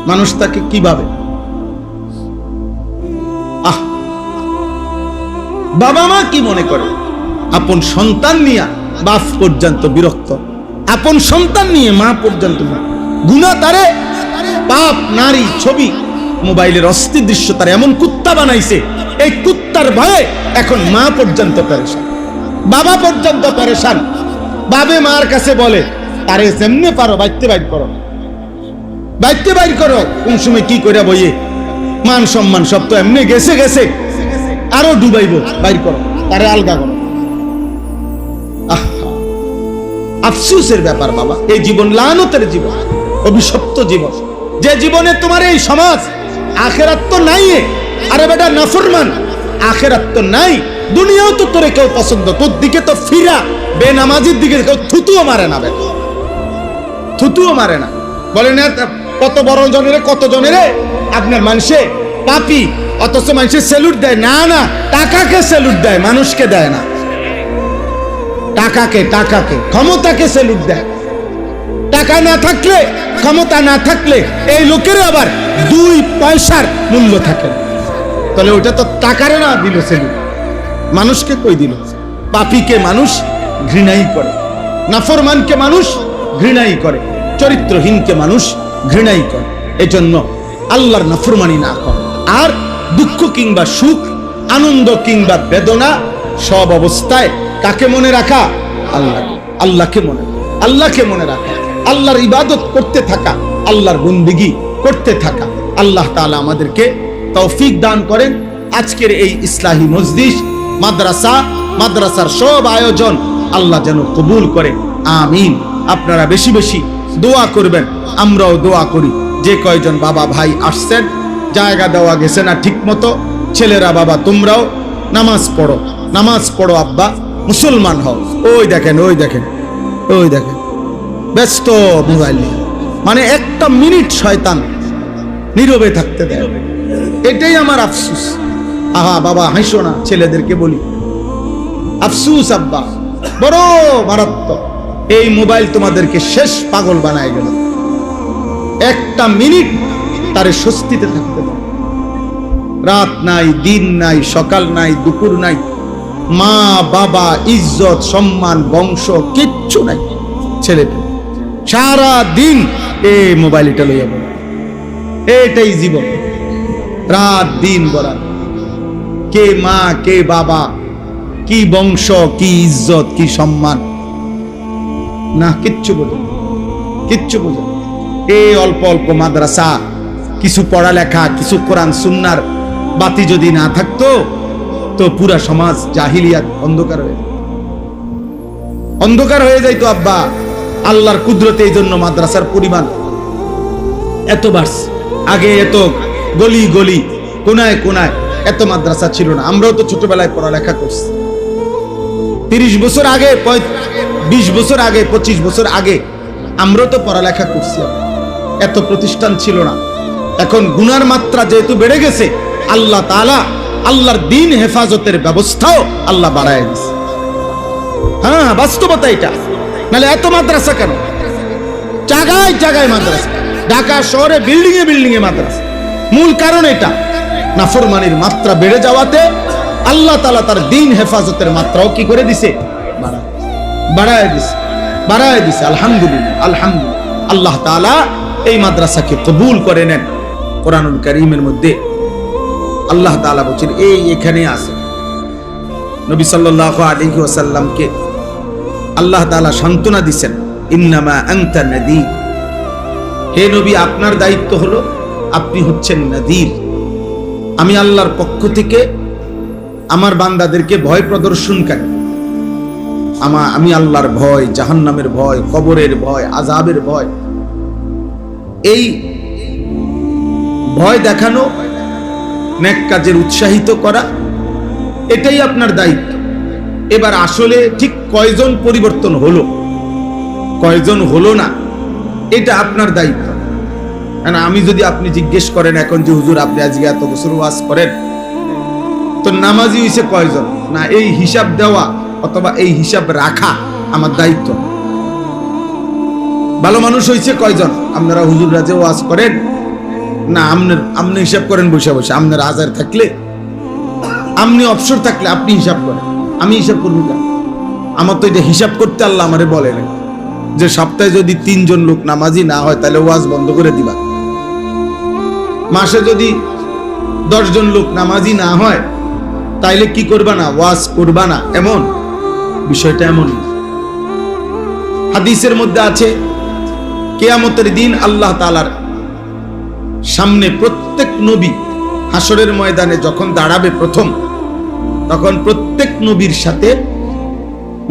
মানুষ তাকে কি ভাবে। বাবা মা কি মনে করে? আপন সন্তান নিয়ে বাপ পর্যন্ত বিরক্ত, আপন সন্তান নিয়ে মা পর্যন্ত গুনাহ তারে, পাপ, নারী, ছবি, মোবাইলের অস্থির দৃশ্য তার এমন কুত্তা বানাইছে, এই কুত্তার ভয়ে এখন মা পর্যন্ত পেরেশান, বাবা পর্যন্ত পেরেশান। বাবে মার কাছে বলে, তারে যেমনে পারো বাইতে বাইর করো, বাইতে বাইর করো, কোন সময় কি করে বইয়ে, মান সম্মান সব তো এমনি গেছে গেছে, আরো ডুবাইব, বাইর করো, তারে আলগা করো। আফসোসের ব্যাপার বাবা, এই জীবন লানতের জীবন, অভিশপ্ত জীবন, যে জীবনে তোমার এই সমাজ, আখেরাত তো নাই। আরে বেটা নাফরমান, আখেরাত তো নাই, দুনিয়াও তো তোরে কেউ পছন্দ, তোর দিকে তো ফিরা, বেনামাজির দিকে কেউ থুতুও মারে না, বেটা থুতুও মারে না। বলে না কত বড় জনেরে, কত জনেরে আপনার মানুষে পাপি, অথচ মানুষের স্যালুট দেয় না। না, টাকাকে স্যালুট দেয়, মানুষকে দেয় না। টাকাকে, ক্ষমতাকে স্যালুট দেয়। টাকা না থাকলে, ক্ষমতা না থাকলে এই লোকের আবার 2 পয়সার মূল্য থাকে। তাহলে ওইটা তো টাকারে না দিল স্যালুট, মানুষকে কই দিল? পাপীকে মানুষ ঘৃণাই করে, নাফরমানকে মানুষ ঘৃণাই করে। চরিত্রহীনকে মানুষ ঘৃণাই করে। এজন্য আল্লাহর নাফরমানি না কর। আর দুঃখ কিংবা সুখ, আনন্দ কিংবা বেদনা, সব অবস্থায় কাকে মনে রাখা? আল্লাহকে মনে রাখা, আল্লাহর ইবাদত করতে থাকা, আল্লাহর বন্দেগী করতে থাকা। আল্লাহ তাআলা আমাদেরকে তৌফিক দান করেন। আজকের এই ইসলাহি মজলিস, মাদ্রাসার সব আয়োজন আল্লাহ যেন কবুল করে, আমিন। আপনারা বেশি বেশি দোয়া করবেন, আমরাও দোয়া করি। যে কয়জন বাবা ভাই আসছেন, জায়গা দেওয়া গেছে না ঠিক মতো, ছেলেরা বাবা তোমরাও নামাজ পড়ো আব্বা, মুসলমান হও। ওই দেখেন ব্যস্ত মোবাইল নিয়ে, মানে একটা মিনিট শয়তান নীরবে থাকতে দেয়। এটাই আমার আফসুস। আহা বাবা হাসো না, ছেলেদেরকে বলি আফসুস আব্বা, বড় মারাত্মক। এই মোবাইল তোমাদেরকে শেষ পাগল বানায় গেল। একটা মিনিট তারে স্বস্তিতে থাকতে দাও। রাত নাই, দিন নাই, সকাল নাই, দুপুর নাই, মা বাবা, ইজ্জত সম্মান, বংশ কিচ্ছু নাই। ছেলেটা সারা দিন এই মোবাইলটা লইয়া বলে, এটাই জীবন। রাত দিন বলা, কে মা কে বাবা, কি বংশ, কি ইজ্জত, কি সম্মান, না কিচ্ছু বোঝে। এই অল্প অল্প মাদ্রাসা, কিছু পড়ালেখা, কিছু কোরআন সুন্নাহর বাতি যদি না থাকতো তো পুরা সমাজ জাহিলিয়াত অন্ধকার হয়ে যাইতো আব্বা। আল্লাহর কুদরতে এই জন্য মাদ্রাসার পরিমাণ এত বাড়ছে। আগে এত গলি গলি কোনায় কোনায় এত মাদ্রাসা ছিল না। আমরাও তো ছোটবেলায় পড়ালেখা করছি। 30 বছর আগে, 20 বছর আগে, 25 বছর আগে আমরাও তো পড়ালেখা করছি। এত প্রতিষ্ঠান ছিল না। এখন গুনার মাত্রা যেহেতু বেড়ে গেছে, আল্লাহ তাআলা আল্লাহর দ্বীন হেফাজতের ব্যবস্থাও আল্লাহ বাড়ায় দিয়েছে। হ্যাঁ, বাস্তবতা এটা। নাহলে এত মাদ্রাসা কেন? জায়গায় মাদ্রাসা, ঢাকা শহরে বিল্ডিং এ মাদ্রাসা। মূল কারণ এটা, নাফরমানির মাত্রা বেড়ে যাওয়াতে আল্লাহ তাআলা তার দ্বীন হেফাজতের মাত্রাও কি করে দিছে? বাড়ায় দিছে। আলহামদুলিল্লাহ। আল্লাহ তাআলা এই মাদ্রাসাকে কবুল করে নেন। কোরআনুল কারীমের মধ্যে আল্লাহ তাআলা বলেন, এখানে আছে নবী সাল্লাল্লাহু আলাইহি ওয়াসাল্লামকে আল্লাহ তাআলা সান্ত্বনা দিবেন, ইন্নামা আনতা নাযীর। হে নবী, আপনার দায়িত্ব হলো আপনি হচ্ছেন নাযীর। আমি আল্লাহর পক্ষ থেকে আমার বান্দাদেরকে ভয় প্রদর্শনকারী। আমি আল্লাহর ভয়, জাহান্নামের ভয়, কবরের ভয়, আযাবের ভয়, এই ভয় দেখানো, নেক কাজের উৎসাহিত করা, এটাই আপনার দায়িত্ব। এবার আসলে ঠিক কয়জন পরিবর্তন হলো, কয়জন হলো না, এটা আপনার দায়িত্ব। আমি যদি আপনি জিজ্ঞেস করেন এখন যে হুজুর আপনি আজকে এত বছর ওয়াজ করেন, তো নামাজি হইছে কয়জন, না এই হিসাব দেওয়া অথবা এই হিসাব রাখা আমার দায়িত্ব। ভালো মানুষ হইছে কয়জন, আপনারা হুজুররা যে ওয়াজ করেন না, আপনি হিসাব করেন বসে বসে। আপনার আজার থাকলে, আপনি অবসর থাকলে আপনি হিসাব করেন, আমি হিসাব করবো কেন? আমার তো এটা হিসাব করতে আল্লাহ আমারে বলে না যে সপ্তাহে যদি 3 জন লোক নামাজি না হয় তাহলে ওয়াজ বন্ধ করে দিবা। মাসে যদি 10 জন লোক নামাজি না হয় তাইলে কি করবা না? ওয়াজ করবা না। এমন বিষয়টা এমন। হাদিসের মধ্যে আছে, কিয়ামতের দিন আল্লাহ তাআলার সামনে প্রত্যেক নবী হাসরের ময়দানে যখন দাঁড়াবে প্রথম, তখন প্রত্যেক নবীর সাথে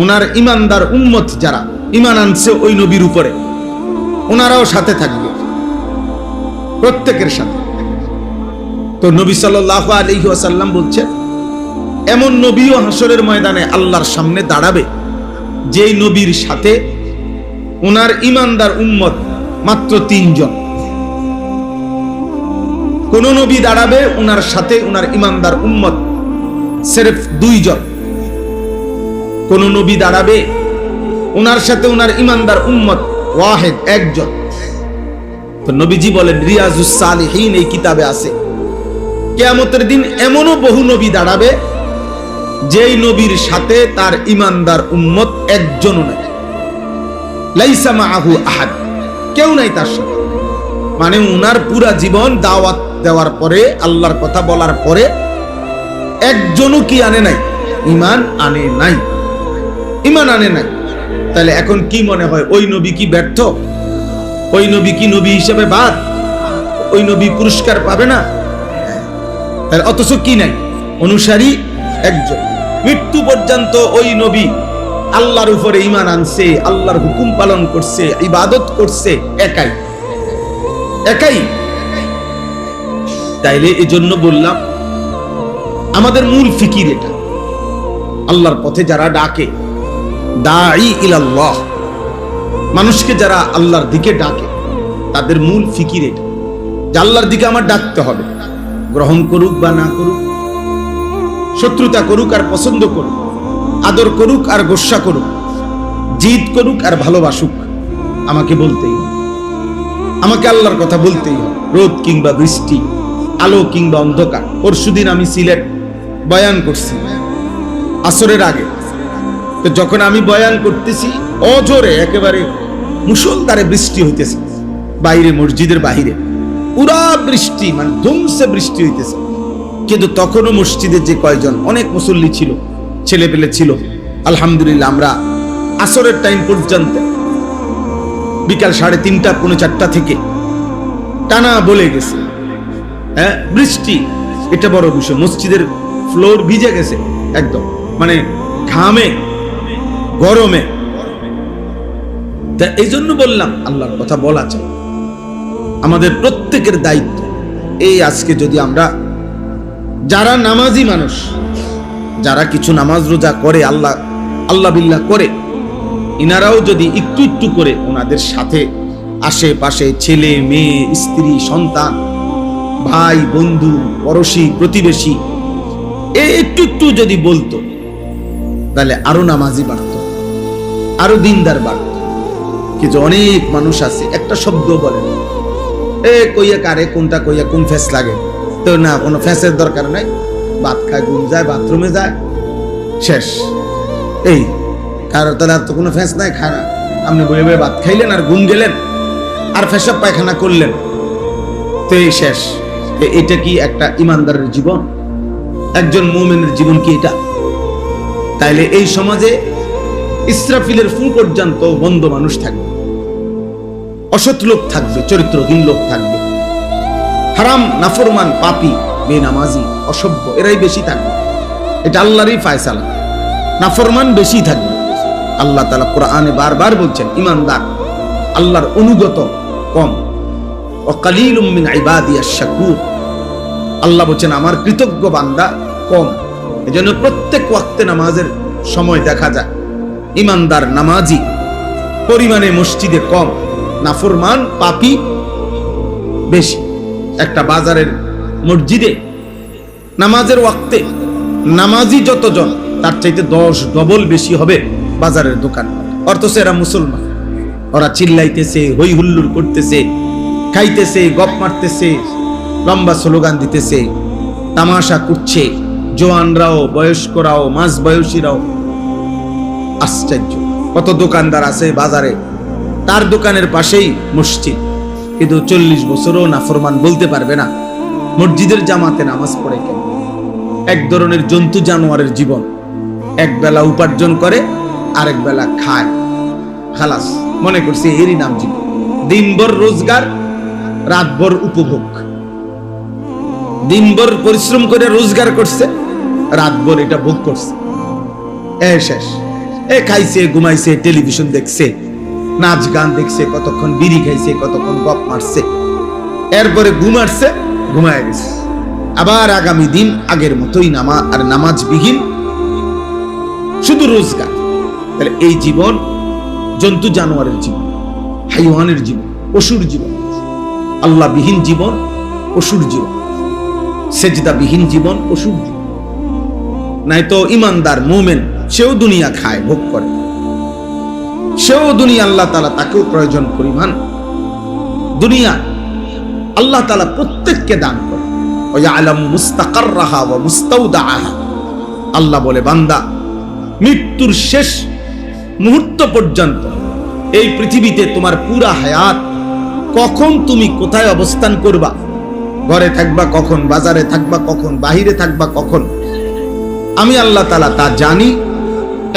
ওনার ঈমানদার উম্মত যারা ঈমান আনছে ওই নবীর উপরে, ওনারাও সাথে থাকবে, প্রত্যেকের সাথে। তো নবী সাল্লাল্লাহু আলাইহি ওয়াসাল্লাম বলছেন, এমন নবীও হাসরের ময়দানে আল্লাহর সামনে দাঁড়াবে যেই নবীর সাথে ওনার ঈমানদার উম্মত মাত্র 3 জন। কোন নবী দাঁড়াবে ওনার সাথে ওনার ঈমানদার উম্মত সির্ফ 2 জন। কোন নবী দাঁড়াবে ওনার সাথে ওনার ঈমানদার উম্মত ওয়াহিদ, 1 জন। তো নবীজি বলেন, রিয়াজুস সালিহিন এই কিতাবে আছে, কিয়ামতের দিন এমনও বহু নবী দাঁড়াবে যেই নবীর সাথে তার ঈমানদার উম্মত 1 জনও নাই, লাইসা মাআহু আহাদ। কেউ নাই তার সাথে। মানে উনার পুরা জীবন দাওয়াত দেওয়ার পরে, আল্লাহর কথা বলার পরে একজনও কি আনে নাই? ঈমান আনে নাই, ঈমান আনে নাই। তাহলে এখন কি মনে হয়, ওই নবী কি ব্যর্থ? ওই নবী কি নবী হিসেবে বাদ? ওই নবী পুরস্কার পাবে না? তাহলে অথচ কি নাই? অনুসারী একজন। মৃত্যু পর্যন্ত ওই নবী আল্লাহর উপরে ঈমান আনছে, আল্লাহর হুকুম পালন করছে, ইবাদত করছে একাই একাই। তাইলে এজন্য বললাম আমাদের মূল ফিকির এটা। আল্লাহর পথে যারা ডাকে, দাঈ ইলাল্লাহ, মানুষকে যারা আল্লাহর দিকে ডাকে, তাদের মূল ফিকির এটা যে আল্লাহর দিকে আমার ডাকতে হবে। গ্রহণ করুক বা না করুক, শত্রুতা করুক আর পছন্দ করুক, আদর করুক আর গোস্বা করুক, জিদ করুক আর ভালোবাসুক, আমাকে বলতেই হবে, আমাকে আল্লাহর কথা বলতেই হবে। রোদ কিংবা বৃষ্টি, আলো কিংবা অন্ধকার। পরশুদিন আমি সিলেট বয়ান করছি আসরের আগে। তো যখন আমি বয়ান করতেছি, অজোরে একেবারে মুষলধারে বৃষ্টি হইতেছে বাইরে, মসজিদের বাহিরে পুরা বৃষ্টি, মানে ধুমসে বৃষ্টি হইতেছে। কিন্তু তখনও মসজিদে যে কয়জন, অনেক মুসল্লি ছিল, ছেলে পেলে ছিল, আলহামদুলিল্লাহ আমরা আসরের টাইম পর্যন্ত, বিকাল 3:30 পৌনে 4টা থেকে টানা বলে গেছে। হ্যাঁ, বৃষ্টি এটা বড় বিষয়। মসজিদের ফ্লোর ভিজে গেছে একদম, মানে ঘামে, গরমে। তা এই জন্য বললাম আল্লাহর কথা বলা চাই, আমাদের প্রত্যেকের দায়িত্ব। এই আজকে যদি আমরা যারা নামাজি মানুষ, যারা কিছু নামাজ রোজা করে, আল্লাহ বিল্লাহ করে, ইনারাও যদি একটু একটু করে ওনাদের সাথে আশেপাশে ছেলে মেয়ে, স্ত্রী, সন্তান, ভাই, বন্ধু, পড়োশী, প্রতিবেশী একটু একটু যদি বলতো, তাহলে আরো নামাজি বাড়ত, আরো দিনদার বাড়ত। কিন্তু অনেক মানুষ আছে একটা শব্দ বলে, কইয়া কারে কোনটা কইয়া কোন ফেস লাগে, তো না কোনো ফেসের দরকার নাই, ভাত খায়, ঘুম যায়, বাথরুমে যায়, শেষ। এই কারো তাহলে আর তো কোনো ফেস নাই, খায় না। আপনি বলে বলে ভাত খাইলেন আর ঘুম গেলেন আর পেশাব পায়খানা করলেন, তো এই শেষ। এটা কি একটা ইমানদারের জীবন? একজন মুমিনের জীবন কি এটা? তাইলে এই সমাজে ইসরাফিলের ফুল পর্যন্ত বন্ধ মানুষ থাকবে, অসৎ লোক থাকবে, চরিত্রহীন লোক থাকবে, হারাম, নাফরমান, পাপী, বেনামাজি, অসভ্য এরাই বেশি থাকবে। এটা আল্লাহরই ফায়সালা। নাফরমান বেশি থাকবে। আল্লাহ তাআলা কোরআনে বারবার বলছেন ইমানদার, আল্লাহর অনুগত কম। ওয়াকালিলুম মিন ইবাদিয়াশ শাকুর, আল্লাহ বলছেন আমার কৃতজ্ঞ বান্দা কম। এজন্য প্রত্যেক ওয়াক্তে নামাজের সময় দেখা যায় ইমানদার নামাজি পরিমাণে মসজিদে কম, নাফরমান পাপী বেশি। একটা বাজারের মসজিদে নামাজের ওয়াক্তে নামাজি যতজন, তার চাইতে 10 ডবল বেশি হবে বাজারের দোকান। অথচ এরা মুসলমান, ওরা চিল্লাইতেছে, হই হুল্লোড় করতেছে, খাইতেছে, গপ মারতেছে, লম্বা স্লোগান দিতেছে, তামাশা করছে, জোয়ানরাও, বয়স্করাও, মাঝ বয়সীরাও। আশ্চর্য! কত দোকানদার আছে বাজারে, তার দোকানের পাশেই মসজিদ, কিন্তু 40 বছরও নাফরমান বলতে পারবে না মসজিদের জামাতে নামাজ পড়ে কেন। এক ধরনের জন্তু জানোয়ারের জীবন, এক বেলা উপার্জন করে, আরেক বেলা খায়, খালাস, মনে করছে এরই নাম জীবন। দিনভর রোজগার, রাতভর উপভোগ। দিনভর পরিশ্রম করে রোজগার করছে, রাতভর এটা ভোগ করছে, শেষ। খাইছে, ঘুমাইছে, টেলিভিশন দেখছে, নাচ গান দেখছে, কতক্ষণ বিড়ি খাইছে, কতক্ষণ গপ মারছে, এরপরে ঘুমাচ্ছে, ঘুমায় গেছে। আবার আগামী দিন আগের মতোই নামাজবিহীন, শুধু রোজগার। তাহলে এই জীবন জন্তু জানোয়ারের জীবন, হাইওয়ানের জীবন, পশুর জীবন। আল্লাহবিহীন জীবন পশুর জীবন, সেজদাবিহীন জীবন পশুর জীবন। নাই তো ইমানদার মুমিন, সেও দুনিয়া খায়, ভোগ করে, সেও দুনিয়া, আল্লাহ তাআলা তাকেও প্রয়োজন পরিমাণ দুনিয়া আল্লাহ তাআলা প্রত্যেককে দান করে। ওয়ায়ালামু মুস্তাকাররাহা ওয়া মুস্তাওদাআহা, আল্লাহ বলে বান্দা মৃত্যুর শেষ মুহূর্ত পর্যন্ত এই পৃথিবীতে তোমার পুরা হায়াত কখন তুমি কোথায় অবস্থান করবা, ঘরে থাকবা কখন, বাজারে থাকবা কখন, বাহিরে থাকবা কখন, আমি আল্লাহ তাআলা তা জানি।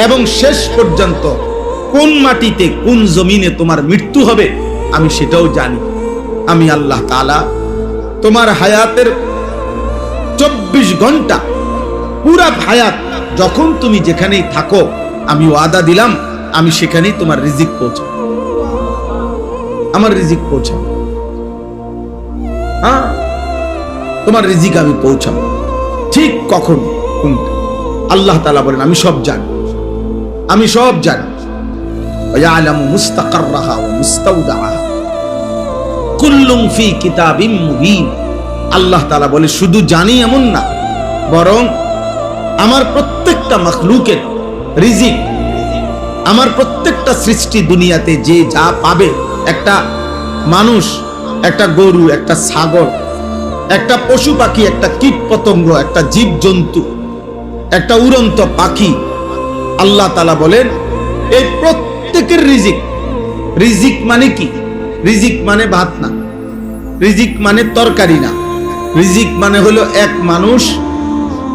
এবং শেষ পর্যন্ত কোন মাটিতে কোন জমিনে তোমার মৃত্যু হবে আমি সেটাও জানি। আমি আল্লাহ তাআলা তোমার হায়াতের 24 ঘন্টা পুরা হায়াত যখন তুমি যেখানেই থাকো, আমি ওয়াদা দিলাম আমি সেখানেই তোমার রিজিক পৌঁছাবো, আমার রিজিক পৌঁছাবো। হ্যাঁ, তোমার রিজিক আমি পৌঁছাবো। ঠিক কখন কোনটা আল্লাহ তাআলা বলেন আমি সব জানি, আমি সব জানি। ওয়ায়ালামু মুস্তাকাররাহা ওয়া মুস্তাওদাআহা কুল্লুম ফি কিতাবিম মুবিন। আল্লাহ তাআলা বলে শুধু জানি এমন না, বরং আমার প্রত্যেকটা মাখলুকের রিজিক, আমার প্রত্যেকটা সৃষ্টি দুনিয়াতে যে যা পাবে, একটা মানুষ, একটা গরু, একটা ছাগল, একটা পশু পাখি, একটা কীট পতঙ্গ, একটা জীব জন্তু, একটা উড়ন্ত পাখি, আল্লাহ তাআলা বলেন এই প্রত্যেকের রিজিক। রিজিক মানে কি? রিজিক মানে ভাত না, রিজিক মানে তরকারি না, রিজিক মানে হলো এক মানুষ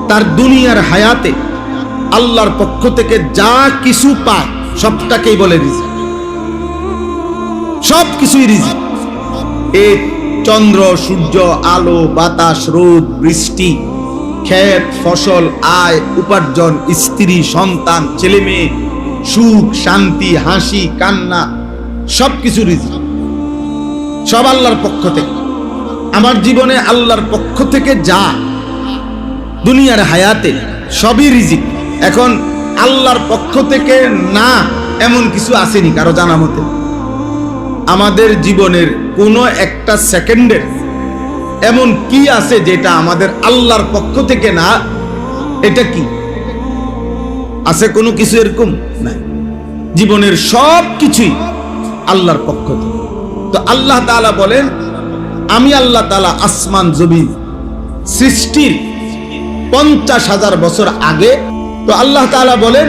তার দুনিয়ার হায়াতে আল্লাহর পক্ষ থেকে যা কিছু পায় সবটাকেই বলে রিজিক। সব কিছুই রিজিক। এই চন্দ্র, সূর্য, আলো, বাতাস, রোদ, বৃষ্টি, ক্ষেত, ফসল, আয়, উপার্জন, স্ত্রী, সন্তান, ছেলে মেয়ে, সুখ, শান্তি, হাসি, কান্না, সবকিছু রিজিক, সব আল্লাহর পক্ষ থেকে। আমার জীবনে আল্লাহর পক্ষ থেকে যা দুনিয়ার হায়াতে সবই রিজিক। এখন আল্লাহর পক্ষ থেকে না এমন কিছু আসেনি কারো জানা মতে? আমাদের জীবনের কোনো একটা সেকেন্ডের এমন কি আছে যেটা আমাদের আল্লাহর পক্ষ থেকে না? এটা কি আছে? কোনো কিছু এরকম নাই। জীবনের সব কিছুই আল্লাহর পক্ষ থেকে। তো আল্লাহ তাআলা বলেন আমি আল্লাহ তাআলা আসমান জমিন সৃষ্টির 50,000 বছর আগে, তো আল্লাহ তাআলা বলেন